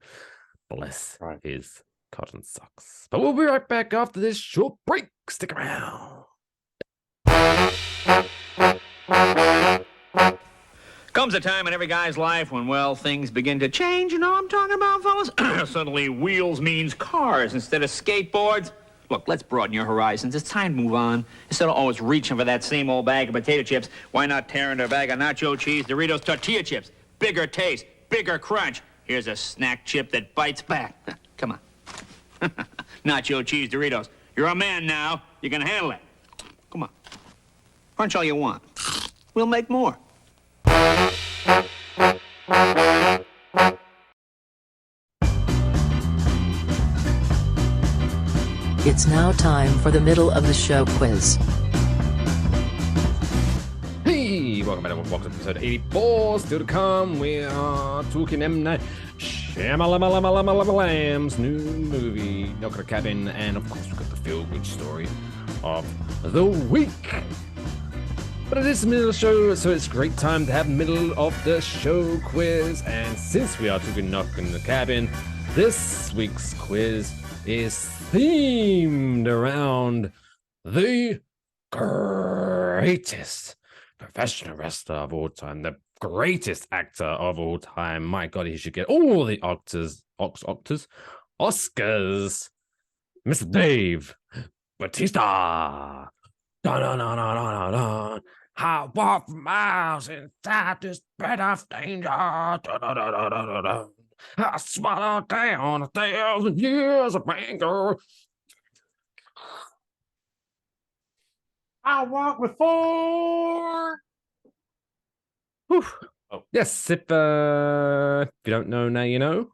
Bless his cotton socks. But we'll be right back after this short break. Stick around. Comes a time in every guy's life when, well, things begin to change. You know what I'm talking about, fellas? Suddenly, wheels means cars instead of skateboards. Look, let's broaden your horizons. It's time to move on. Instead of always reaching for that same old bag of potato chips, why not tear into a bag of nacho cheese, Doritos, tortilla chips? Bigger taste, bigger crunch. Here's a snack chip that bites back. Come on. Nacho cheese, Doritos. You're a man now. You can handle it. Come on. Crunch all you want. We'll make more. It's now time for the middle of the show quiz. Hey, welcome back to Waffle episode 84. Still to come, we are talking M. Night Shyamalan's new movie, Knock at the Cabin, and of course we've got the feel-good story of the week. But it is the middle of the show, so it's a great time to have middle of the show quiz. And since we are taking knock in the cabin, this week's quiz is themed around the greatest professional wrestler of all time, the greatest actor of all time. My God, he should get all the Oscars. Mr. Dave Batista. Dun, dun, dun, dun, dun, dun. I walk for miles inside this bed of danger. Dun, dun, dun, dun, dun, dun. I swallow down 1,000 years of anger. I walk with 4. Oh. Yes, if you don't know, now you know.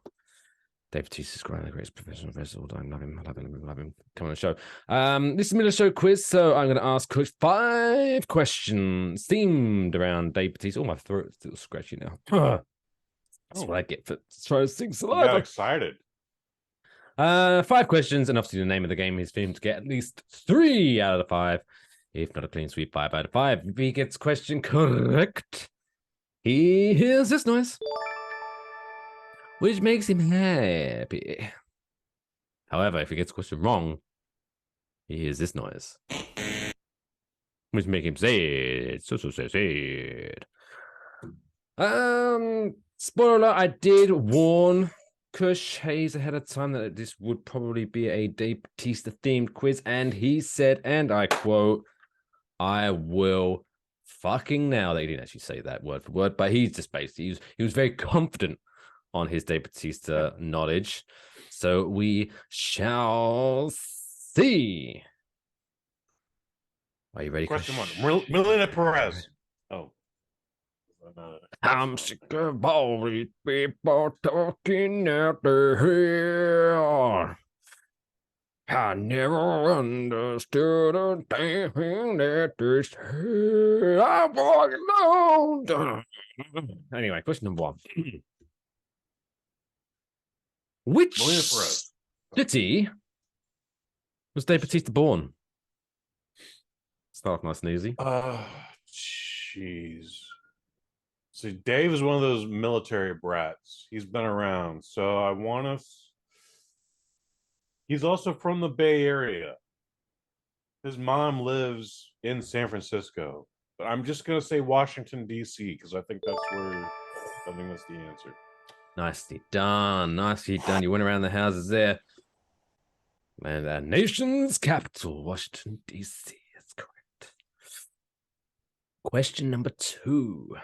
Dave Batista is the greatest professional wrestler of all time. Love him. Come on the show. This is the middle of the show quiz, so I'm going to ask Kush 5 questions themed around Dave Batista. Oh, my throat's still scratchy now. That's what I get for trying to sing saliva. I got excited. 5 questions, enough to the name of the game. He's filmed to get at least 3 out of the 5. If not a clean sweep, 5 out of 5. If he gets question correct, he hears this noise, which makes him happy. However, if he gets a question wrong, he hears this noise, which makes him sad. So sad. Spoiler, I did warn Kush Hayes ahead of time that this would probably be a Dave Batista themed quiz, and he said, and I quote, I will fucking nail. They didn't actually say that word for word, but he's just basically, he was very confident on his Dave Batista knowledge. So we shall see. Are you ready? Question 1. Melina Perez. Oh. I'm sick of all these people talking out their hair. I never understood a damn thing that they say. I'm walking alone. Anyway, question number 1. Which city was Dave Batista born? Start off nice and easy. Jeez. See, Dave is one of those military brats. He's been around, so I want to. He's also from the Bay Area. His mom lives in San Francisco, but I'm just gonna say Washington D.C. because I think that's the answer. Nicely done. You went around the houses there. And our nation's capital, Washington, D.C. That's correct. Question number 2.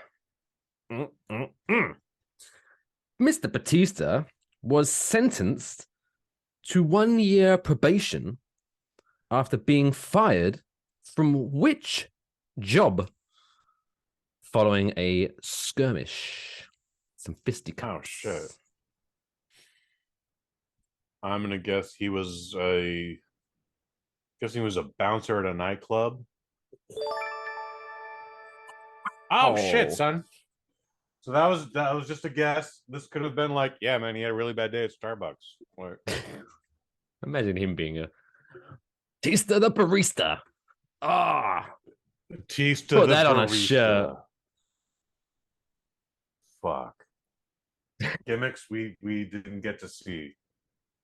Mr. Batista was sentenced to 1 year probation after being fired from which job following a skirmish? Some fisticuffs. Oh, shit. I'm going to guess he was a bouncer at a nightclub. Oh, shit, son. So that was just a guess. This could have been like, yeah, man, he had a really bad day at Starbucks. Imagine him being a Batista the barista. Batista put the that barista. On a shirt. Fuck. Gimmicks we didn't get to see.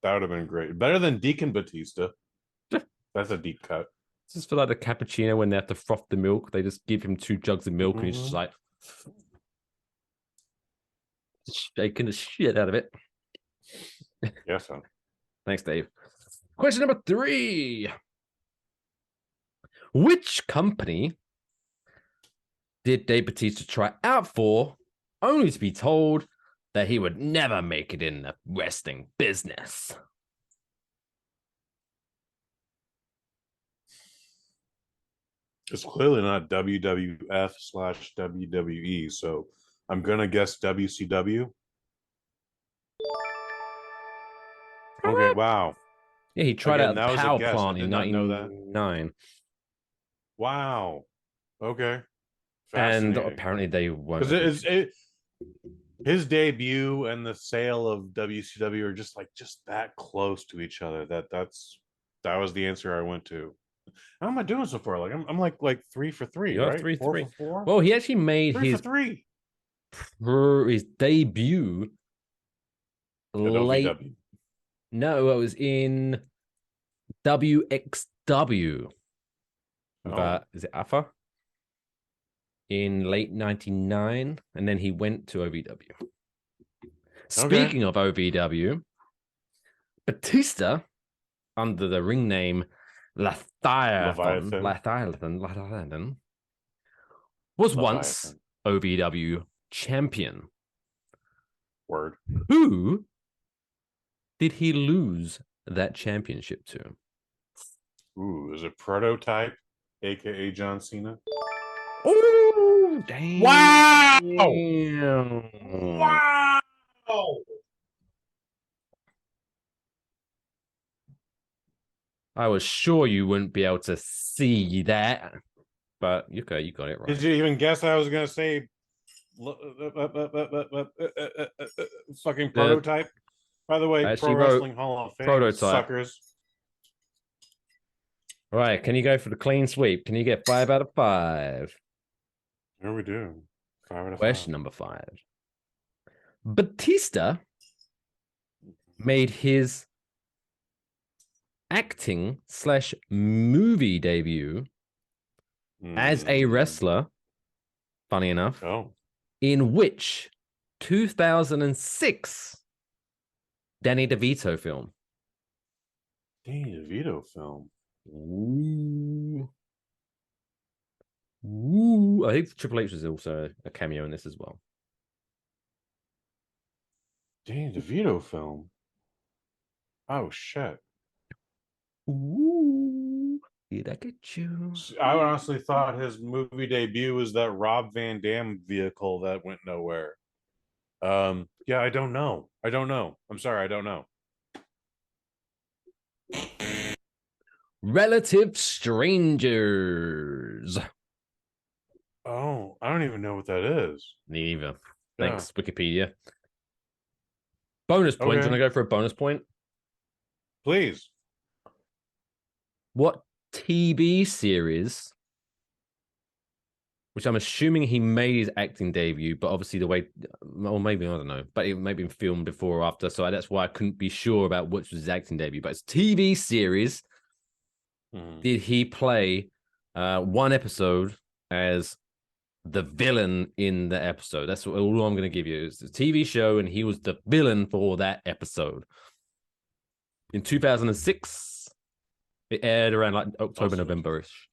That would have been great. Better than Deacon Batista. That's a deep cut. It's just for like the cappuccino when they have to froth the milk. They just give him 2 jugs of milk and he's just like shaking the shit out of it. Yes, son. Thanks, Dave. Question number 3. Which company did Dave Batista try out for, only to be told that he would never make it in the wrestling business? It's clearly not WWF/WWE, so I'm gonna guess WCW. Okay, wow. Yeah, he tried out the power plant in 1999. Wow. Okay. And apparently they won't. Because his debut and the sale of WCW are just that close to each other. That was the answer I went to. How am I doing so far? Like I'm like 3 for 3, You're right? 3 4 3. for 4. Well, he actually made 3 for 3 his debut at late. OVW. No, it was in WXW. Oh, Is it AFA? In late 99, and then he went to OVW. okay. Speaking of OVW, Batista, under the ring name Leviathan. Lathiathan, was once Leviathan. OVW champion. Word. Who did he lose that championship to? Ooh, is it Prototype, aka John Cena? Oh, damn. Wow! Wow! I was sure you wouldn't be able to see that, but okay, you got it right. Did you even guess I was gonna say fucking Prototype? By the way, Pro Wrestling Hall of Fame, Prototype. suckers. All right, can you go for the clean sweep? Can you get 5 out of 5? Here we do. 5 out of 5. Question number 5. Batista made his acting / movie debut as a wrestler, funny enough, in which 2006 Danny DeVito film? Danny DeVito film. Ooh. Ooh. I think Triple H was also a cameo in this as well. Danny DeVito film. Oh shit. Ooh. Did I get you? I honestly thought his movie debut was that Rob Van Dam vehicle that went nowhere. Yeah, I don't know. I'm sorry, I don't know. Relative Strangers. Oh, I don't even know what that is. Me either. Thanks, Wikipedia. Bonus point. Okay. Do you want to go for a bonus point? Please. What TV series, which I'm assuming he made his acting debut, but obviously the way, or maybe, I don't know, but it may have been filmed before or after, so that's why I couldn't be sure about which was his acting debut, but it's TV series. Did he play one episode as the villain in the episode? That's all I'm going to give you. It's a TV show, and he was the villain for that episode. In 2006, it aired around like October, November-ish.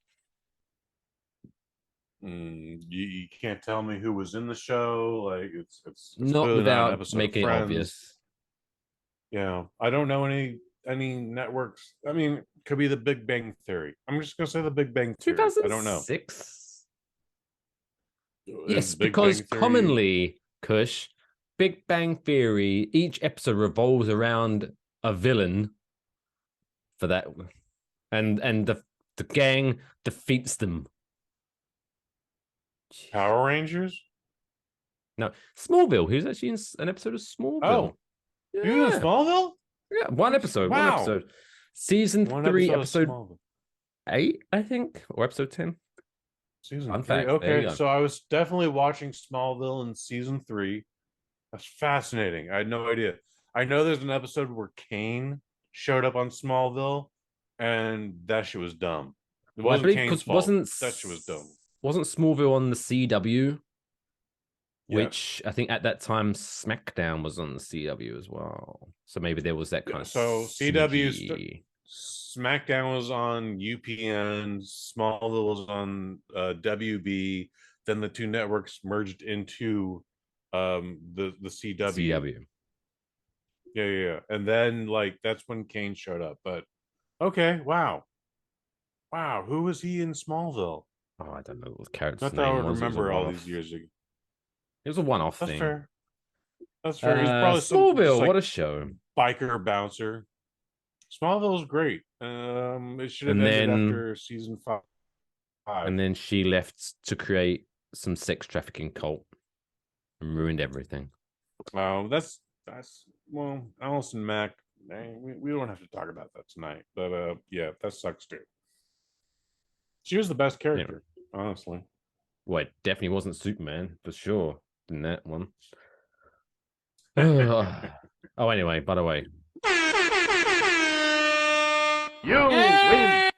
You can't tell me who was in the show. Like it's not without not an episode making of it Friends. obvious. Yeah, I don't know any networks. I mean, could be the Big Bang Theory. I'm just gonna say the Big Bang Theory. I don't know. 2006. Yes, because commonly, Kush, Big Bang Theory, each episode revolves around a villain for that, and the gang defeats them. Power Rangers? No, Smallville. He was actually in an episode of Smallville. Oh, yeah. You in Smallville? Yeah, one episode. Wow. One episode. Season 3, episode 8, I think, or episode 10. Season 3. Okay, so I was definitely watching Smallville in season 3. That's fascinating. I had no idea. I know there's an episode where Kane showed up on Smallville, and that shit was dumb. It wasn't Kane's fault. That shit was dumb. Wasn't Smallville on the CW? Which I think at that time SmackDown was on the CW as well. So maybe there was that kind of. So CW SmackDown was on UPN, Smallville was on WB. Then the two networks merged into the CW. Yeah. And then like that's when Kane showed up. But okay, wow. Who was he in Smallville? Oh, I don't know what the character's Not that I would remember all these years ago. It was a one-off thing. That's fair. He's probably Smallville. What a show! Biker bouncer. Smallville was great. It should have ended after season 5. And then she left to create some sex trafficking cult and ruined everything. That's well, Allison Mack. We don't have to talk about that tonight. But yeah, that sucks too. She was the best character, honestly. Well, it definitely wasn't Superman for sure in that one. Oh, anyway, by the way, you win.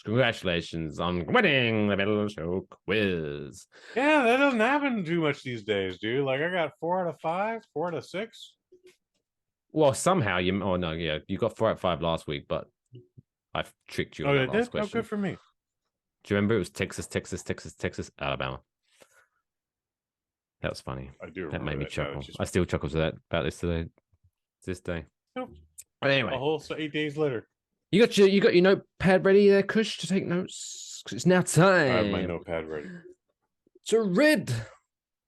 Congratulations on winning the Middle Show quiz. Yeah, that doesn't happen too much these days, dude. Like I got 4 out of 5, 4 out of 6. Well, somehow you got 4 out of 5 last week, but I've tricked you on that last question. Oh, good for me. Do you remember it was Texas, Alabama? That was funny. I do. That made me chuckle. Just... I still chuckle about this today. This day. Nope. But anyway, a whole 8 days later. You got your notepad ready there, Kush, to take notes? It's now time. I have my notepad ready. To rid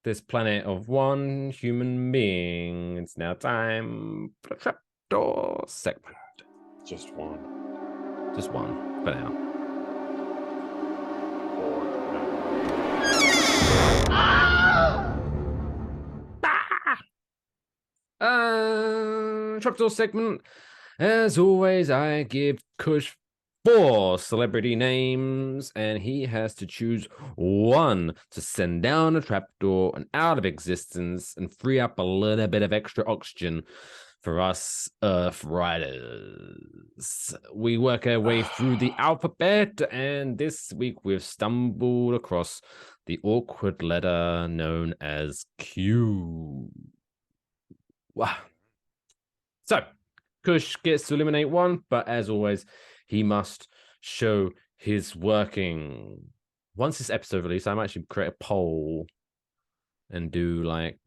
this planet of one human being. It's now time for the trapdoor segment. Just one for now. Trapdoor segment. As always, I give Kush 4 celebrity names, and he has to choose one to send down a trapdoor and out of existence and free up a little bit of extra oxygen for us Earth Riders. We work our way through the alphabet, and this week we've stumbled across the awkward letter known as Q. Wow. So, Kush gets to eliminate one, but as always, he must show his working. Once this episode released, I might actually create a poll and do like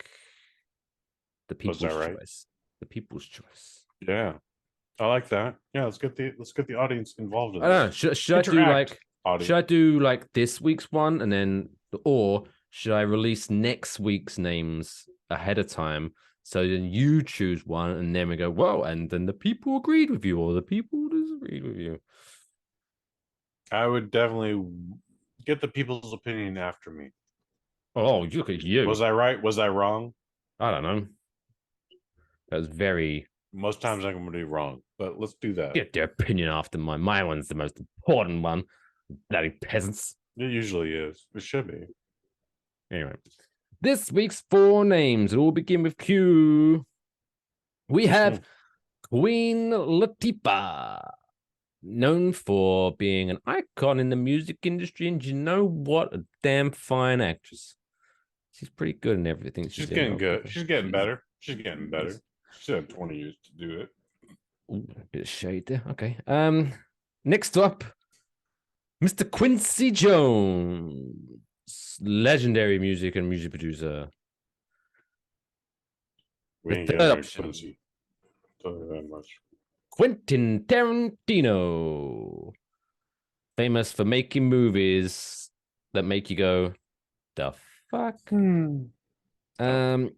the people's choice. The people's choice. Yeah, I like that. Yeah, let's get the audience involved in I don't know. Should I do like this week's one and then, or should I release next week's names ahead of time? So then you choose one, and then we go, whoa, and then the people agreed with you, or the people disagreed with you. I would definitely get the people's opinion after me. Oh, look at you. Was I right? Was I wrong? I don't know. That was very... Most times I'm going to be wrong, but let's do that. Get their opinion after mine. My one's the most important one. Bloody peasants. It usually is. It should be. Anyway. This week's 4 names. It all begin with Q. We have Queen Latifah, known for being an icon in the music industry, and you know what? A damn fine actress. She's pretty good in everything. She's getting good. She's getting better. She's getting better. She had 20 years to do it. Ooh, a bit of shade there. Okay. Next up, Mr. Quincy Jones. Legendary music and music producer. We ain't got no Quincy. Tell you that much. Quentin Tarantino, famous for making movies that make you go, "The fuck." I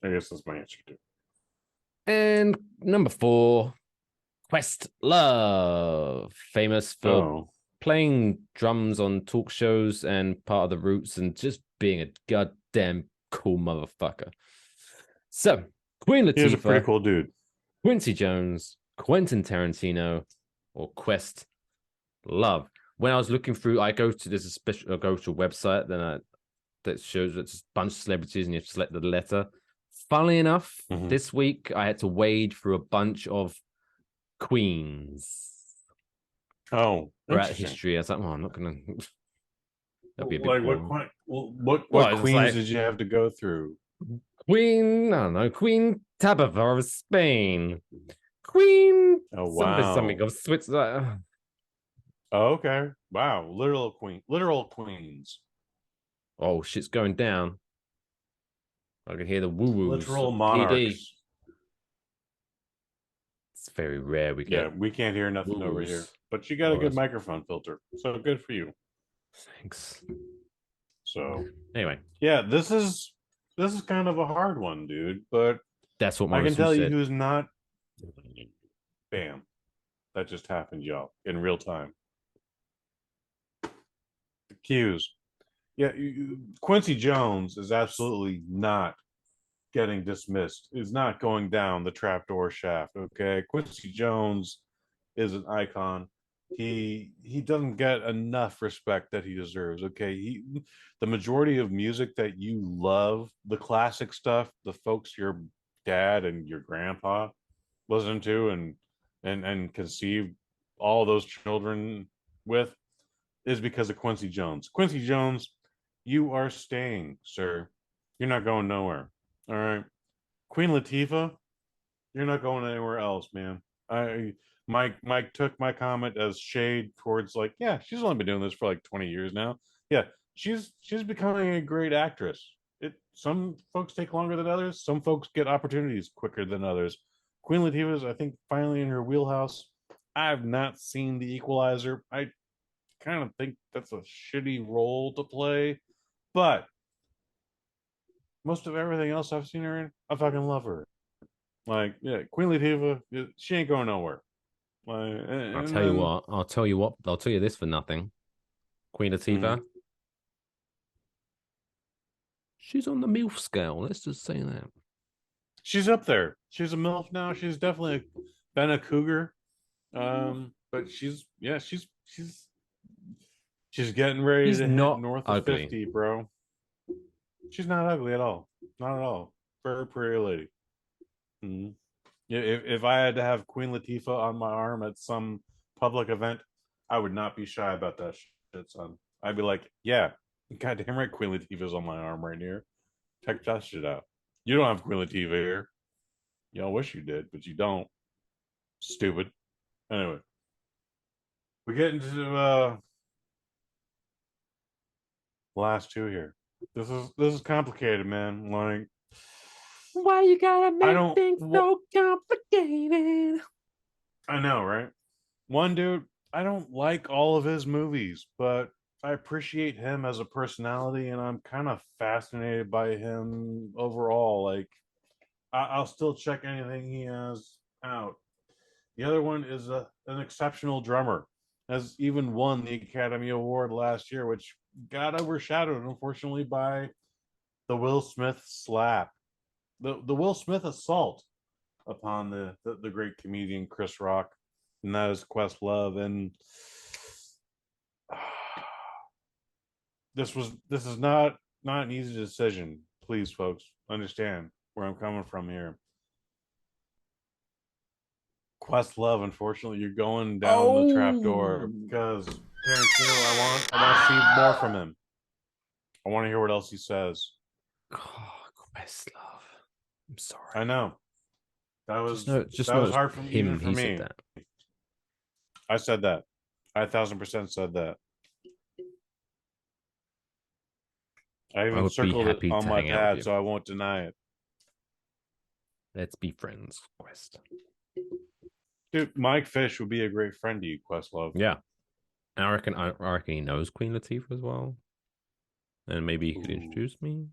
guess that's my answer too. And number 4, Questlove, famous for playing drums on talk shows and part of the Roots and just being a goddamn cool motherfucker. So, Queen Latifah. He's a pretty cool dude. Quincy Jones, Quentin Tarantino, or Questlove. When I was looking through, I go to a website that shows it's a bunch of celebrities and you have to select the letter. Funnily enough, this week I had to wade through a bunch of queens. Oh, throughout history. I was like, well, I'm not gonna. That'd be a bit like what queens did you have to go through? Queen, I don't know, Queen Tabitha of Spain, Queen. Oh wow, something of Switzerland. Oh, okay, wow, literal queens. Oh, shit's going down. I can hear the woo-woos. Literal monarchs. PD. It's very rare we get. Yeah, we can't hear nothing over here. But you got a good microphone filter, so good for you. Thanks. So anyway, yeah, this is kind of a hard one, dude. But that's what I can tell you who's not. Bam, that just happened, y'all, in real time. The cues. Yeah, Quincy Jones is absolutely not getting dismissed. Is not going down the trapdoor shaft. Okay, Quincy Jones is an icon. he doesn't get enough respect that he deserves. Okay, the majority of music that you love, the classic stuff, the folks your dad and your grandpa listened to and conceived all those children with, is because of Quincy Jones. Quincy Jones, you are staying, sir. You're not going nowhere. All right. Queen Latifah, you're not going anywhere else, man. I Mike took my comment as shade towards, like, yeah, she's only been doing this for like 20 years now. Yeah, she's becoming a great actress. Some folks take longer than others. Some folks get opportunities quicker than others. Queen Latifah's, I think, finally in her wheelhouse. I have not seen The Equalizer. I kind of think that's a shitty role to play, but most of everything else I've seen her in, I fucking love her. Like, yeah, Queen Latifah, she ain't going nowhere. Like, I'll tell you what. I'll tell you this for nothing. Queen Latifah. She's on the MILF scale. Let's just say that. She's up there. She's a MILF now. She's definitely been a cougar. But she's getting ready to hit north of 50, bro. She's not ugly at all. Not at all. Very pretty lady. Mm-hmm. If I had to have Queen Latifah on my arm at some public event, I would not be shy about that shit, son. I'd be like, yeah, goddamn right, Queen Latifah's on my arm right here. Check that shit out. You don't have Queen Latifah here. Y'all wish you did, but you don't. Stupid. Anyway, we get into the last two here. This is complicated, man. Like, why you gotta make things so complicated? I know, right? One dude, I don't like all of his movies, but I appreciate him as a personality, and I'm kind of fascinated by him overall. Like, I'll still check anything he has out. The other one is an exceptional drummer. Has even won the Academy Award last year, which got overshadowed, unfortunately, by the Will Smith slap, the Will Smith assault upon the great comedian Chris Rock, and that is Questlove. And this is not an easy decision. Please, folks, understand where I'm coming from here. Questlove, unfortunately, you're going down the trapdoor because Tarantino, I want to see more from him. I want to hear what else he says. Oh, Questlove. I'm sorry. I know. That was just that was hard for him. For he me. said that. I said that. I 1,000% said that. I even circled it on my pad, so I won't deny it. Let's be friends, Quest. Dude, Mike Fish would be a great friend to you, Questlove. Yeah. I reckon he knows Queen Latifah as well. And maybe he could introduce me.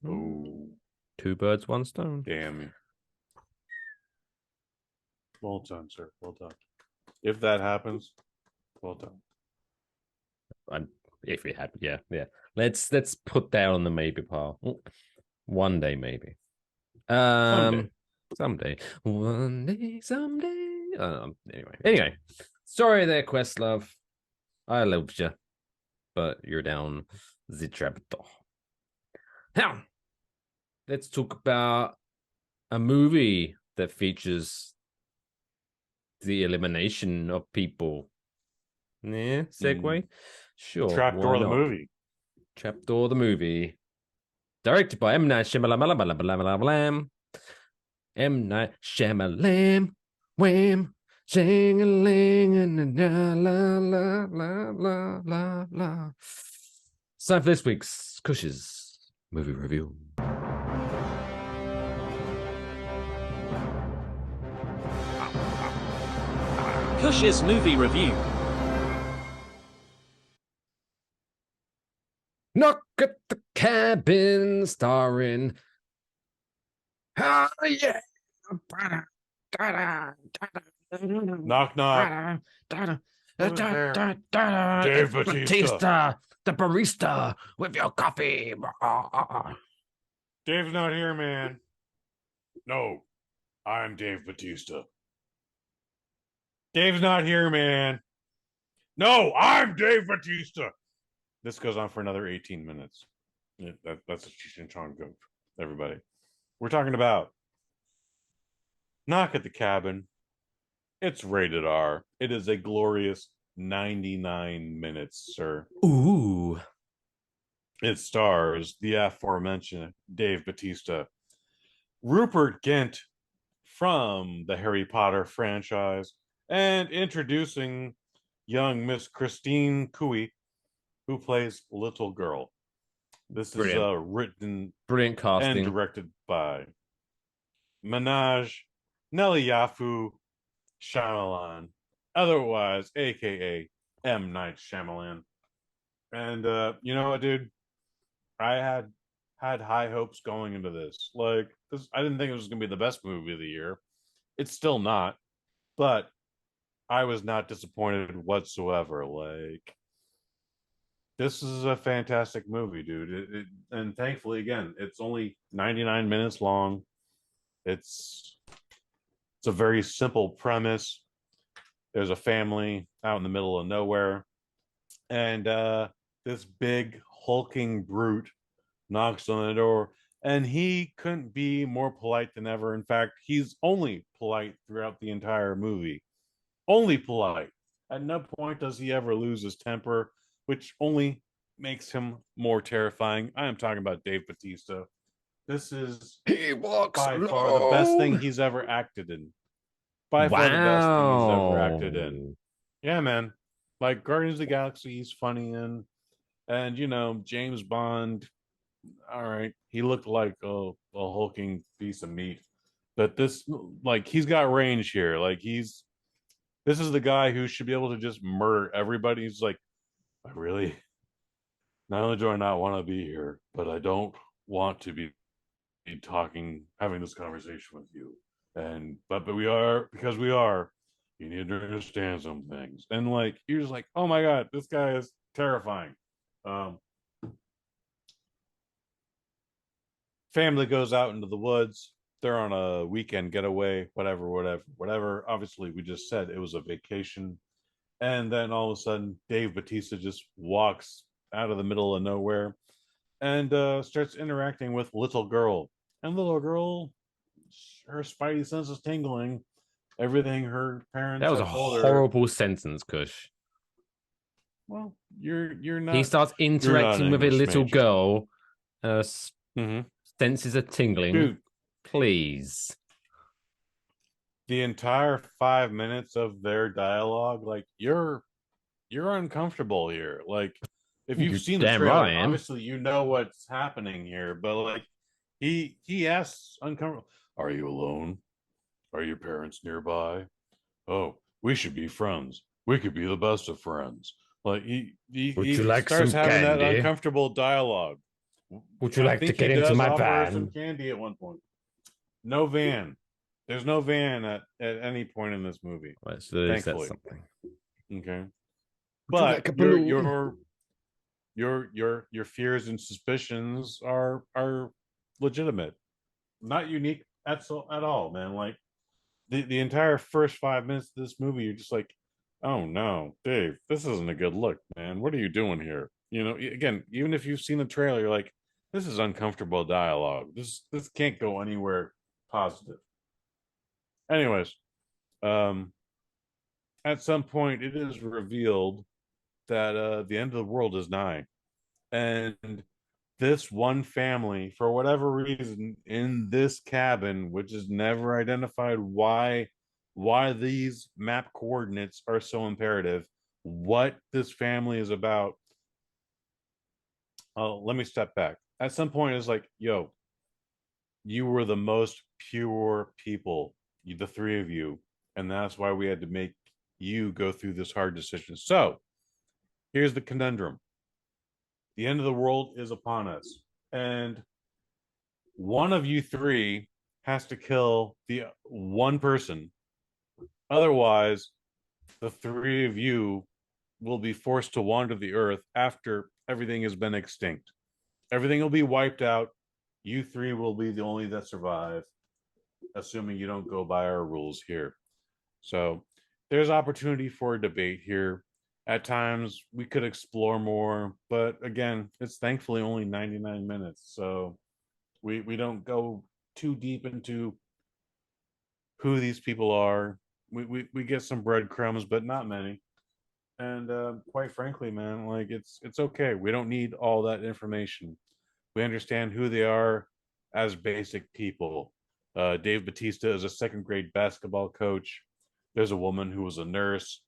Ooh. 2 birds, 1 stone. Damn you. Well done, sir. Well done. If that happens, well done. If it happens, yeah. Let's put that on the maybe pile. One day, maybe. Someday. One day, someday. Anyway. Sorry there, Questlove. I loved you, but you're down the trapdoor. Now, let's talk about a movie that features the elimination of people. Yeah, segue? Sure. Trapdoor the movie. Trapdoor the movie. Directed by M. Night Shyamalan. M. Night Shyamalan. Wham. Shing-a-ling, la la la la la la. It's time for this week's Kush's movie review. Kush's movie review. Knock at the Cabin, starring. Oh, yeah. Knock, knock. Dave Batista, the barista with your coffee. Dave's not here, man. No, I'm Dave Batista. Dave's not here, man. No, I'm Dave Batista. This goes on for another 18 minutes. That's a Cheech and Chong joke, everybody. We're talking about Knock at the Cabin. It's rated R. It is a glorious 99 minutes, sir. Ooh. It stars the aforementioned Dave Batista, Rupert Gint from the Harry Potter franchise, and introducing young Miss Christine Cooey, who plays Little Girl. This is written brilliant casting and directed by Minaj Nelly Yafu Shyamalan, otherwise aka M. Night Shyamalan. And you know what, dude? I had high hopes going into this. Like this, I didn't think it was gonna be the best movie of the year. It's still not, but I was not disappointed whatsoever. Like this is a fantastic movie, dude. And thankfully, again, it's only 99 minutes long. It's a very simple premise. There's a family out in the middle of nowhere, and this big hulking brute knocks on the door, and he couldn't be more polite than ever. In fact, he's only polite throughout the entire movie. Only polite. At no point does he ever lose his temper, which only makes him more terrifying. I am talking about Dave Batista. This is by far the best thing he's ever acted in. By far the best thing he's ever acted in. Yeah, man. Like Guardians of the Galaxy, he's funny in. And, you know, James Bond, all right, he looked like a hulking piece of meat. But this, like, he's got range here. Like, this is the guy who should be able to just murder everybody. He's like, I really, not only do I not want to be here, but I don't want to be having this conversation with you. And but we are, because we are, you need to understand some things. And like you're just like, oh my god, this guy is terrifying. Family goes out into the woods. They're on a weekend getaway, whatever. Obviously, we just said it was a vacation. And then all of a sudden, Dave Batista just walks out of the middle of nowhere and starts interacting with Little Girl. And Little Girl, her spidey sense is tingling. Everything her parents that was a horrible sentence, Kush. Well, you're not. He starts interacting with a little girl. Senses are tingling. Dude, please. The entire 5 minutes of their dialogue, like you're uncomfortable here. Like if you've seen the trailer, obviously you know what's happening here. But like he asks uncomfortable, "Are you alone? Are your parents nearby? Oh, we should be friends. We could be the best of friends." Like he starts having that uncomfortable dialogue. Would you like to get into my van? Some candy at one point. No van. There's no van at any point in this movie. Right, so thankfully. Something. Okay. But like your fears and suspicions are legitimate. Not unique at all, man. Like the entire first 5 minutes of this movie, you're just like, oh no, Dave, this isn't a good look, man. What are you doing here? You know, again, even if you've seen the trailer, you're like, this is uncomfortable dialogue. This can't go anywhere positive. Anyways, at some point it is revealed that the end of the world is nigh. And this one family, for whatever reason, in this cabin, which is never identified why these map coordinates are so imperative, what this family is about. Let me step back. At some point, it's like, yo, you were the most pure people, the three of you, and that's why we had to make you go through this hard decision. So here's the conundrum. The end of the world is upon us, and one of you three has to kill the one person. Otherwise, the three of you will be forced to wander the earth after everything has been extinct. Everything will be wiped out. You three will be the only that survive, assuming you don't go by our rules here. So there's opportunity for a debate here. At times we could explore more, but again, it's thankfully only 99 minutes, so we don't go too deep into who these people are. We get some breadcrumbs, but not many. And quite frankly, man, like it's okay. We don't need all that information. We understand who they are as basic people. Dave Batista is a second grade basketball coach. There's a woman who was a nurse.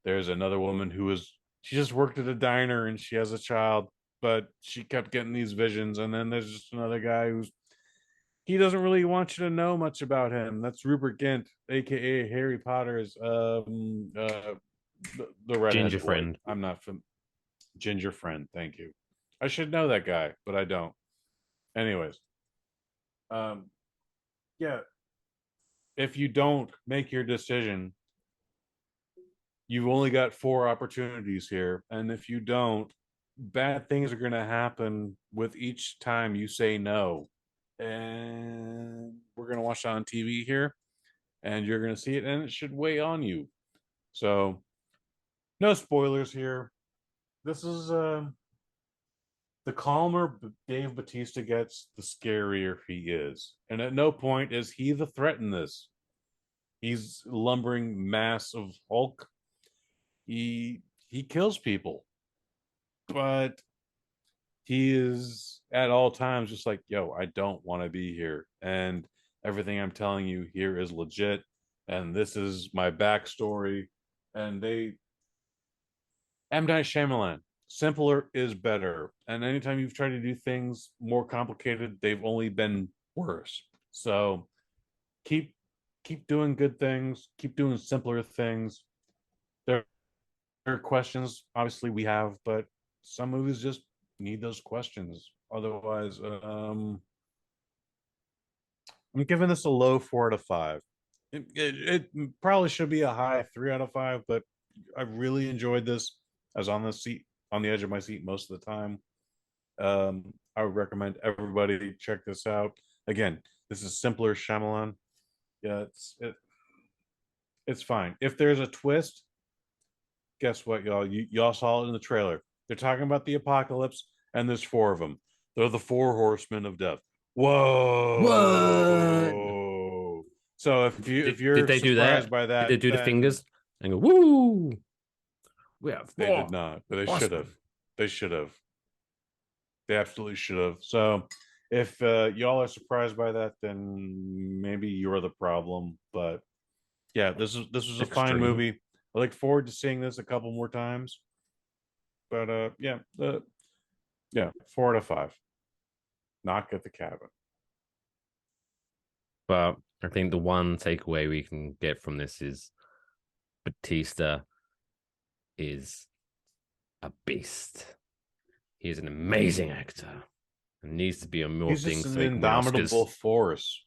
There's another woman who was she just worked at a diner and she has a child, but she kept getting these visions. And then there's just another guy who's he doesn't really want you to know much about him. That's Rupert Gint, aka Harry Potter's the redhead Ginger boy. friend. I'm not from Ginger friend. Thank you. I should know that guy, but I don't. Anyways, um, yeah. If you don't make your decision, you've only got 4 opportunities here, and if you don't, bad things are going to happen with each time you say no. And we're going to watch it on TV here, and you're going to see it, and it should weigh on you. So, no spoilers here. This is the calmer Dave Batista gets, the scarier he is. And at no point is he the threat in this. He's lumbering mass of Hulk. He kills people, but he is at all times just like, yo, I don't want to be here. And everything I'm telling you here is legit. And this is my backstory. And M. Night Shyamalan, simpler is better. And anytime you've tried to do things more complicated, they've only been worse. So keep doing good things, keep doing simpler things. There are questions, obviously we have, but some movies just need those questions. Otherwise, I'm giving this a low 4 out of 5. It probably should be a high 3 out of 5, but I really enjoyed this. I was on the edge of my seat most of the time. I would recommend everybody check this out. Again, this is simpler Shyamalan. Yeah, it's fine. If there's a twist, guess what, y'all? Y'all saw it in the trailer. They're talking about the apocalypse, and there's 4 of them. They're the 4 horsemen of death. Whoa! What? So if you're did they do surprised that? by that, Did they do the then fingers and go woo? We have they did not, but they should have. They should have. They absolutely should have. So if y'all are surprised by that, then maybe you're the problem. But yeah, this was a fine movie. I look forward to seeing this a couple more times. But yeah, 4 out of 5. Knock at the cabin. But I think the one takeaway we can get from this is Batista is a beast. He is an amazing actor and needs to be on more He's things. just so an indomitable force.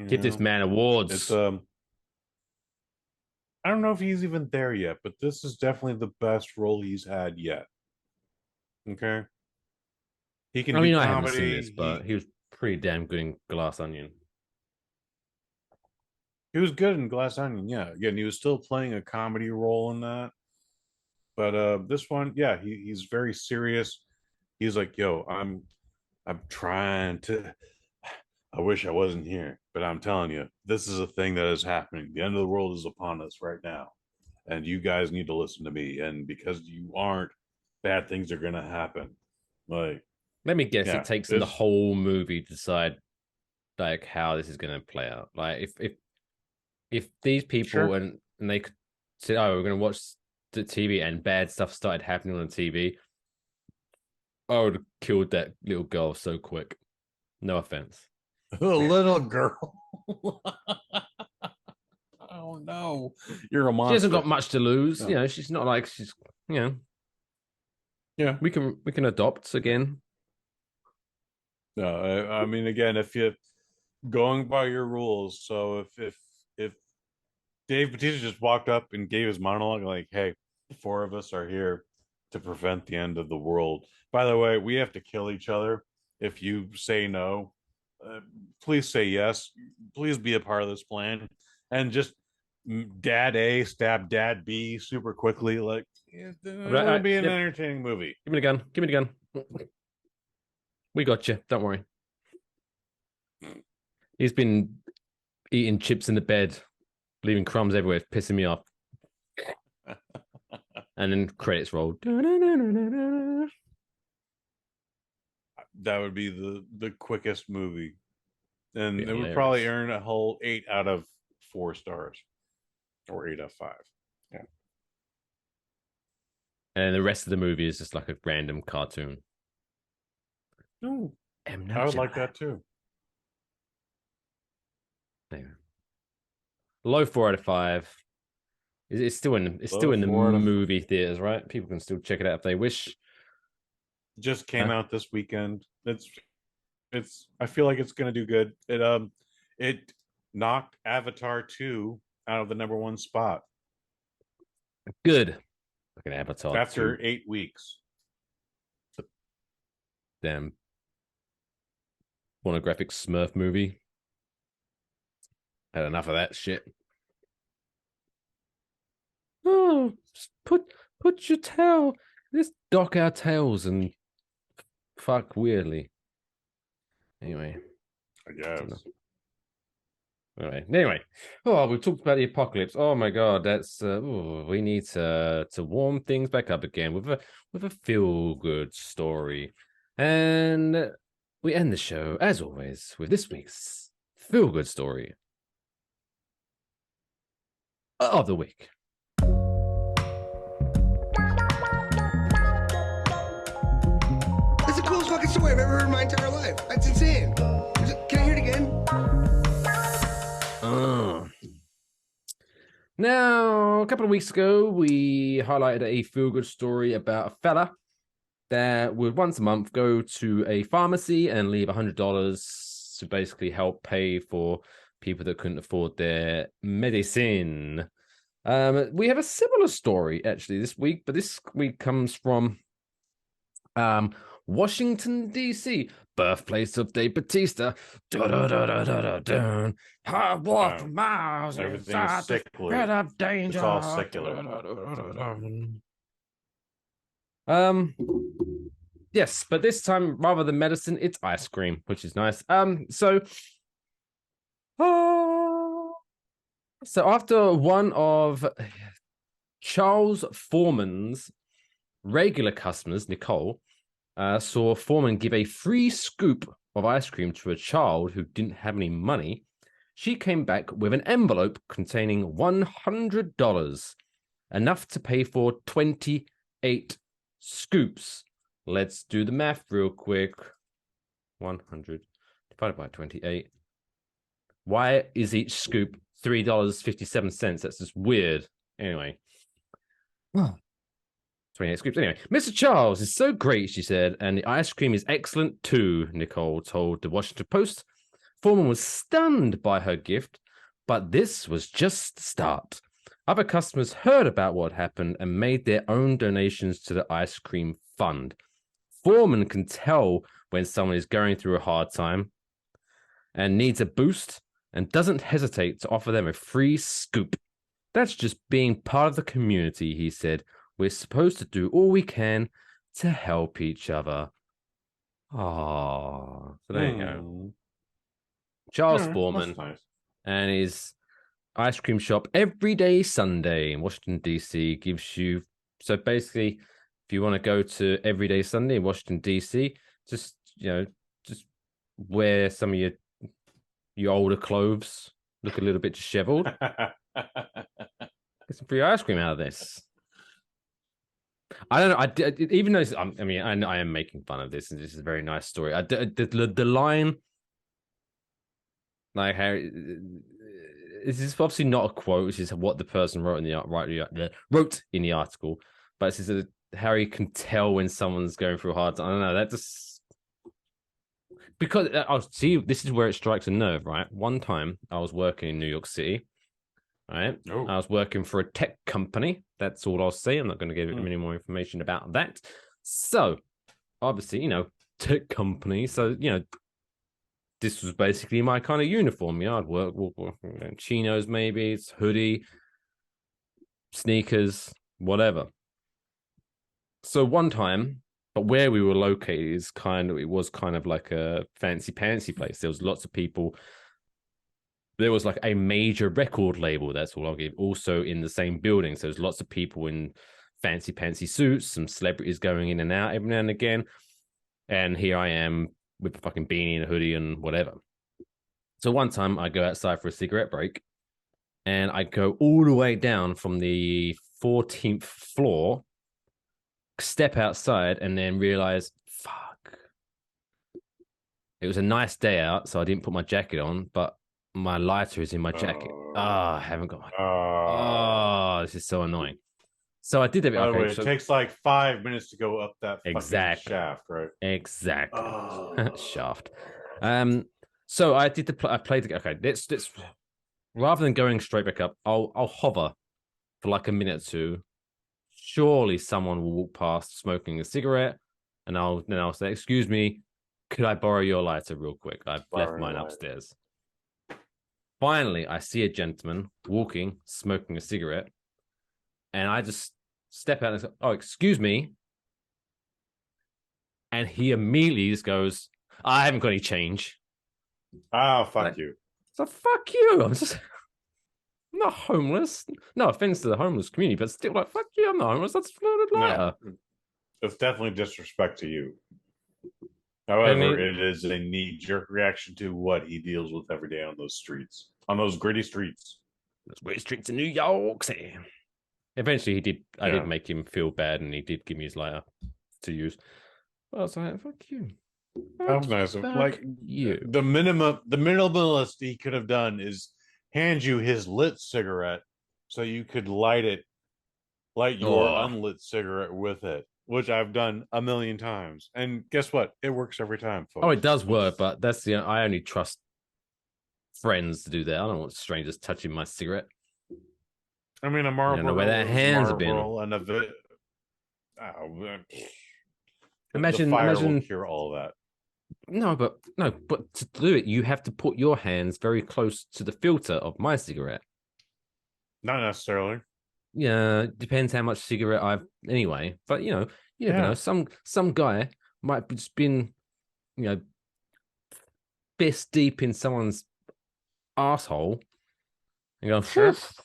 Give this man awards. It's I don't know if he's even there yet, but this is definitely the best role he's had yet. Okay. He can do comedy. I haven't seen this, but he was pretty damn good in Glass Onion. He was good in Glass Onion, yeah. Again, he was still playing a comedy role in that. But this one, yeah, he's very serious. He's like, yo, I'm trying to I wish I wasn't here, but I'm telling you, this is a thing that is happening. The end of the world is upon us right now. And you guys need to listen to me. And because you aren't, bad things are gonna happen. Like, let me guess, it takes them the whole movie to decide like how this is gonna play out. Like if these people and they could say, oh, we're gonna watch the TV and bad stuff started happening on the TV, I would have killed that little girl so quick. No offense. A little girl. Oh no. You're a monster. She hasn't got much to lose. No. You know, she's not like she's Yeah. We can adopt again. No, I mean again, if you going by your rules, so if Dave Batista just walked up and gave his monologue like, hey, 4 of us are here to prevent the end of the world. By the way, we have to kill each other. If you say no, please say yes. Please be a part of this plan. And just Dad A stabbed Dad B super quickly. Like, it would be an entertaining movie. Give me the gun. Give me the gun. We got you. Don't worry. He's been eating chips in the bed, leaving crumbs everywhere, pissing me off. And then credits roll. That would be the quickest movie. And it would probably earn a whole 8 out of 4 stars. Or 8 out of 5. Yeah. And the rest of the movie is just like a random cartoon. No, I would like that too. Anyway. Low 4 out of 5. It's still in the movie theaters, right? People can still check it out if they wish. Just came out this weekend. It's I feel like it's gonna do good. It knocked Avatar 2 out of the #1 spot. Good. Fucking Avatar after 2. 8 weeks. Damn pornographic Smurf movie. Had enough of that shit. Oh, put your tail. Let's dock our tails and fuck weirdly. Anyway, I guess. Anyway. Oh, we've talked about the apocalypse. Oh my god, that's we need to warm things back up again with a feel good story, and we end the show as always with this week's feel good story of the week. That's the coolest fucking story I've ever heard in my entire life. That's insane. Can I hear it again? Now, a couple of weeks ago, we highlighted a feel-good story about a fella that would once a month go to a pharmacy and leave $100 to basically help pay for people that couldn't afford their medicine. We have a similar story, actually, this week, but this week comes from Washington, D.C., birthplace of Dave Batista. Hard walk for miles. Everything is secular. Of danger. It's all secular. Yes, but this time, rather than medicine, it's ice cream, which is nice. So after one of Charles Foreman's regular customers, Nicole, saw Foreman give a free scoop of ice cream to a child who didn't have any money, she came back with an envelope containing $100, enough to pay for 28 scoops. Let's do the math real quick. 100 divided by 28. Why is each scoop $3.57? That's just weird. Anyway. 28 scoops. Anyway, Mr. Charles is so great, she said, and the ice cream is excellent too, Nicole told the Washington Post. Foreman was stunned by her gift, but this was just the start. Other customers heard about what happened and made their own donations to the ice cream fund. Foreman can tell when someone is going through a hard time and needs a boost and doesn't hesitate to offer them a free scoop. That's just being part of the community, he said. We're supposed to do all we can to help each other. Oh, so there you go. Charles Foreman and his ice cream shop Everyday Sunday in Washington, D.C. gives you... So basically, if you want to go to Everyday Sunday in Washington, D.C., just wear some of your older clothes, look a little bit disheveled. Get some free ice cream out of this. I don't know. Even though I am making fun of this, and this is a very nice story. The line, like Harry, this is obviously not a quote. This is what the person wrote in the article. But it says that Harry can tell when someone's going through a hard time. I don't know. That just because see, this is where it strikes a nerve, right? One time I was working in New York City. Right. Oh. I was working for a tech company. That's all I'll say. I'm not going to give any more information about that. So, obviously, tech company. So, this was basically my kind of uniform. I'd walk chinos, maybe it's hoodie, sneakers, whatever. So one time, but where we were located is it was kind of like a fancy pantsy place. There was lots of people. There was like a major record label, that's all I'll give, also in the same building. So there's lots of people in fancy pantsy suits, some celebrities going in and out every now and again. And here I am with a fucking beanie and a hoodie and whatever. So one time I go outside for a cigarette break and I go all the way down from the 14th floor, step outside, and then realize, fuck. It was a nice day out, so I didn't put my jacket on, but my lighter is in my jacket. I haven't got my... this is so annoying. So I did it. By the way, it takes like 5 minutes to go up that fucking shaft, right? Exactly. Shaft. So I did I played the... Okay, let's rather than going straight back up, I'll hover for like a minute or two. Surely someone will walk past smoking a cigarette, and I'll say, "Excuse me, could I borrow your lighter real quick? I've left mine upstairs." Finally, I see a gentleman walking, smoking a cigarette, and I just step out and say, "Oh, excuse me." And he immediately just goes, "I haven't got any change." Oh, fuck you. So fuck you. I'm not homeless. No offense to the homeless community, but still, like, fuck you, I'm not homeless. That's floated lighter. No, it's definitely disrespect to you. However, it is a knee-jerk reaction to what he deals with every day on those streets. On those gritty streets. Those gritty streets in New York City. Eventually, I did make him feel bad, and he did give me his lighter to use. But I was like, fuck you. That was nice. Like, you. The minimalist he could have done is hand you his lit cigarette so you could light your unlit cigarette with it, which I've done a million times. And guess what? It works every time, folks. Oh, it does work, but that's I only trust friends to do that. I don't want strangers touching my cigarette. I mean, a Marlboro. I don't know where their hands have been. Imagine the fire will cure all of that. No, but to do it, you have to put your hands very close to the filter of my cigarette. Not necessarily. Yeah, depends how much cigarette I've anyway. But you never know. Some guy might have just been, fist deep in someone's asshole and go,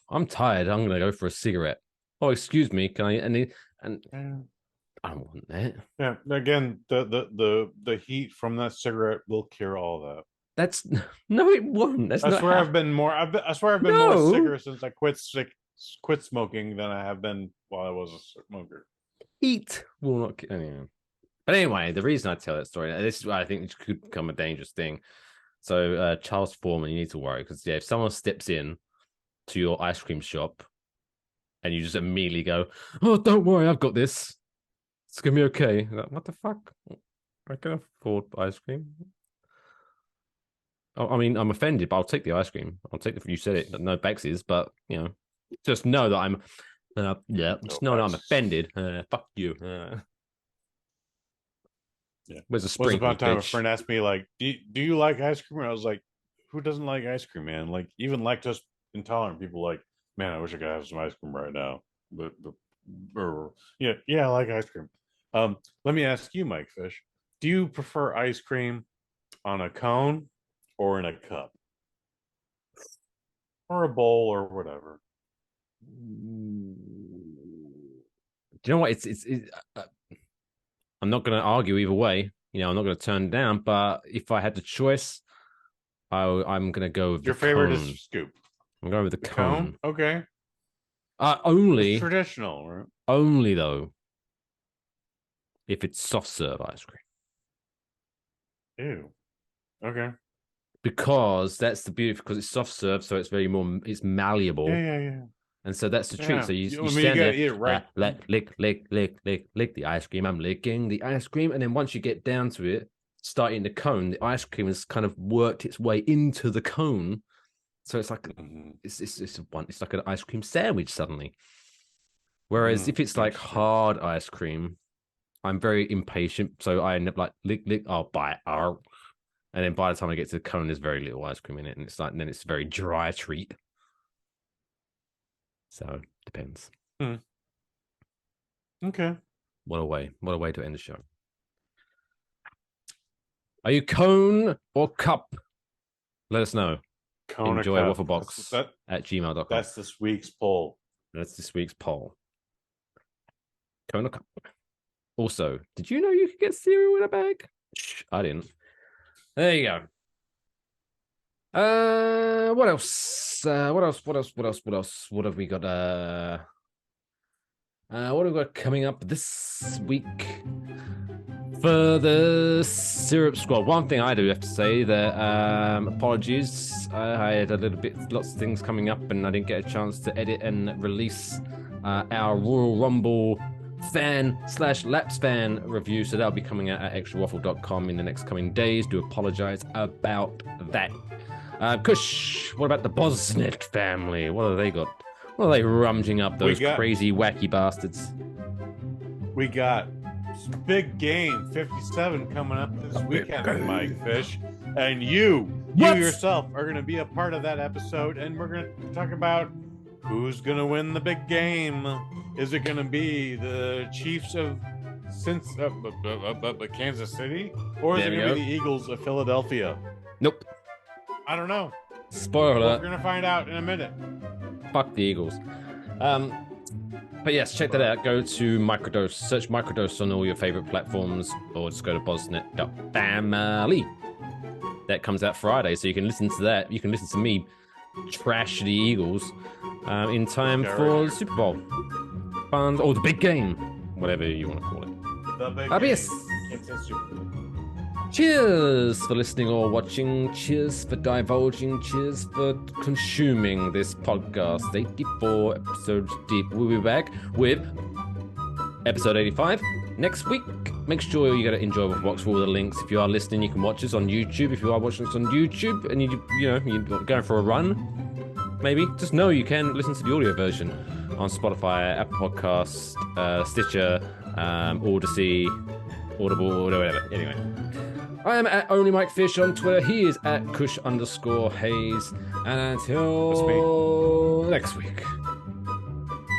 I'm tired. I'm gonna go for a cigarette. Oh, excuse me, can I? And I don't want that. Yeah. Again, the heat from that cigarette will cure all that. That's no, it won't. I swear I've been more. I swear I've been more sicker since I quit smoking than I have been while I was a smoker. Heat will not. Anyway. But anyway, the reason I tell that story, this is why I think it could become a dangerous thing. So, Charles Foreman, you need to worry because if someone steps in to your ice cream shop and you just immediately go, "Oh, don't worry, I've got this. It's gonna be okay." Like, what the fuck? I can afford ice cream. I mean, I'm offended, but I'll take the ice cream. I'll take you said it, no Baxes, but just know that I'm. Just know that I'm offended. Fuck you. Yeah. Where's the sprinkle? Once upon a time, a friend asked me, like, do you like ice cream? And I was like, who doesn't like ice cream, man? Like, even lactose intolerant people, like, man, I wish I could have some ice cream right now. But I like ice cream. Let me ask you, Mike Fish, do you prefer ice cream on a cone or in a cup or a bowl or whatever? Do you know what? I'm not going to argue either way. I'm not going to turn down. But if I had the choice, I'm going to go with your favorite is scoop. I'm going with the cone. Okay. Only it's traditional, right? Only though, if it's soft serve ice cream. Ew. Okay. Because that's the beauty. Because it's soft serve, so it's it's malleable. Yeah. And so that's the treat. So you stand there, eat it right. Lick the ice cream. I'm licking the ice cream, and then once you get down to it, start eating the cone. The ice cream has kind of worked its way into the cone, so it's like it's like an ice cream sandwich suddenly. Whereas if it's like hard ice cream, I'm very impatient, so I end up like lick. I'll bite. And then by the time I get to the cone, there's very little ice cream in it, and it's like, and then it's a very dry treat. So depends. Okay. What a way to end the show. Are you cone or cup? Let us know. Cone Enjoy or cup? wafflebox at gmail.com. That's this week's poll. That's this week's poll. Cone or cup? Also, did you know you could get cereal in a bag? Shh, I didn't. There you go. What else? What have we got? What have we got coming up this week for the Syrup Squad? One thing I do have to say that apologies. I had lots of things coming up, and I didn't get a chance to edit and release our Royal Rumble fan/laps fan review, so that'll be coming out at extrawaffle.com in the next coming days. Do apologize about that. Kush, what about the Bosnet family? What have they got? What are they rummaging up, those crazy, wacky bastards? We got big game 57 coming up this weekend, Mike Fish. And you yourself are going to be a part of that episode, and we're going to talk about who's going to win the big game. Is it going to be the Chiefs of Kansas City? Or is it going to be the Eagles of Philadelphia? Nope. I don't know. Spoiler alert. We're going to find out in a minute. Fuck the Eagles. But yes, check that out. Go to Microdose. Search Microdose on all your favorite platforms, or just go to bosnet.family. That comes out Friday, so you can listen to that. You can listen to me trash the Eagles in time for the Super Bowl. Fun, or the big game, whatever you want to call it. The big game. Yes. Cheers for listening or watching. Cheers for divulging. Cheers for consuming this podcast. 84 episodes deep. We'll be back with episode 85 next week. Make sure you get to enjoy Wafflebox for all the links. If you are listening, you can watch us on YouTube. If you are watching us on YouTube and you're going for a run, maybe just know you can listen to the audio version on Spotify, Apple Podcasts, Stitcher, Odyssey, Audible, or whatever. Anyway. I am at Only Mike Fish on Twitter. He is at Kush_Hayes. And until next week,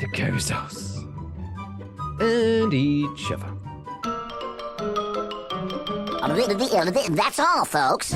take care of yourselves and each other. That's all, folks.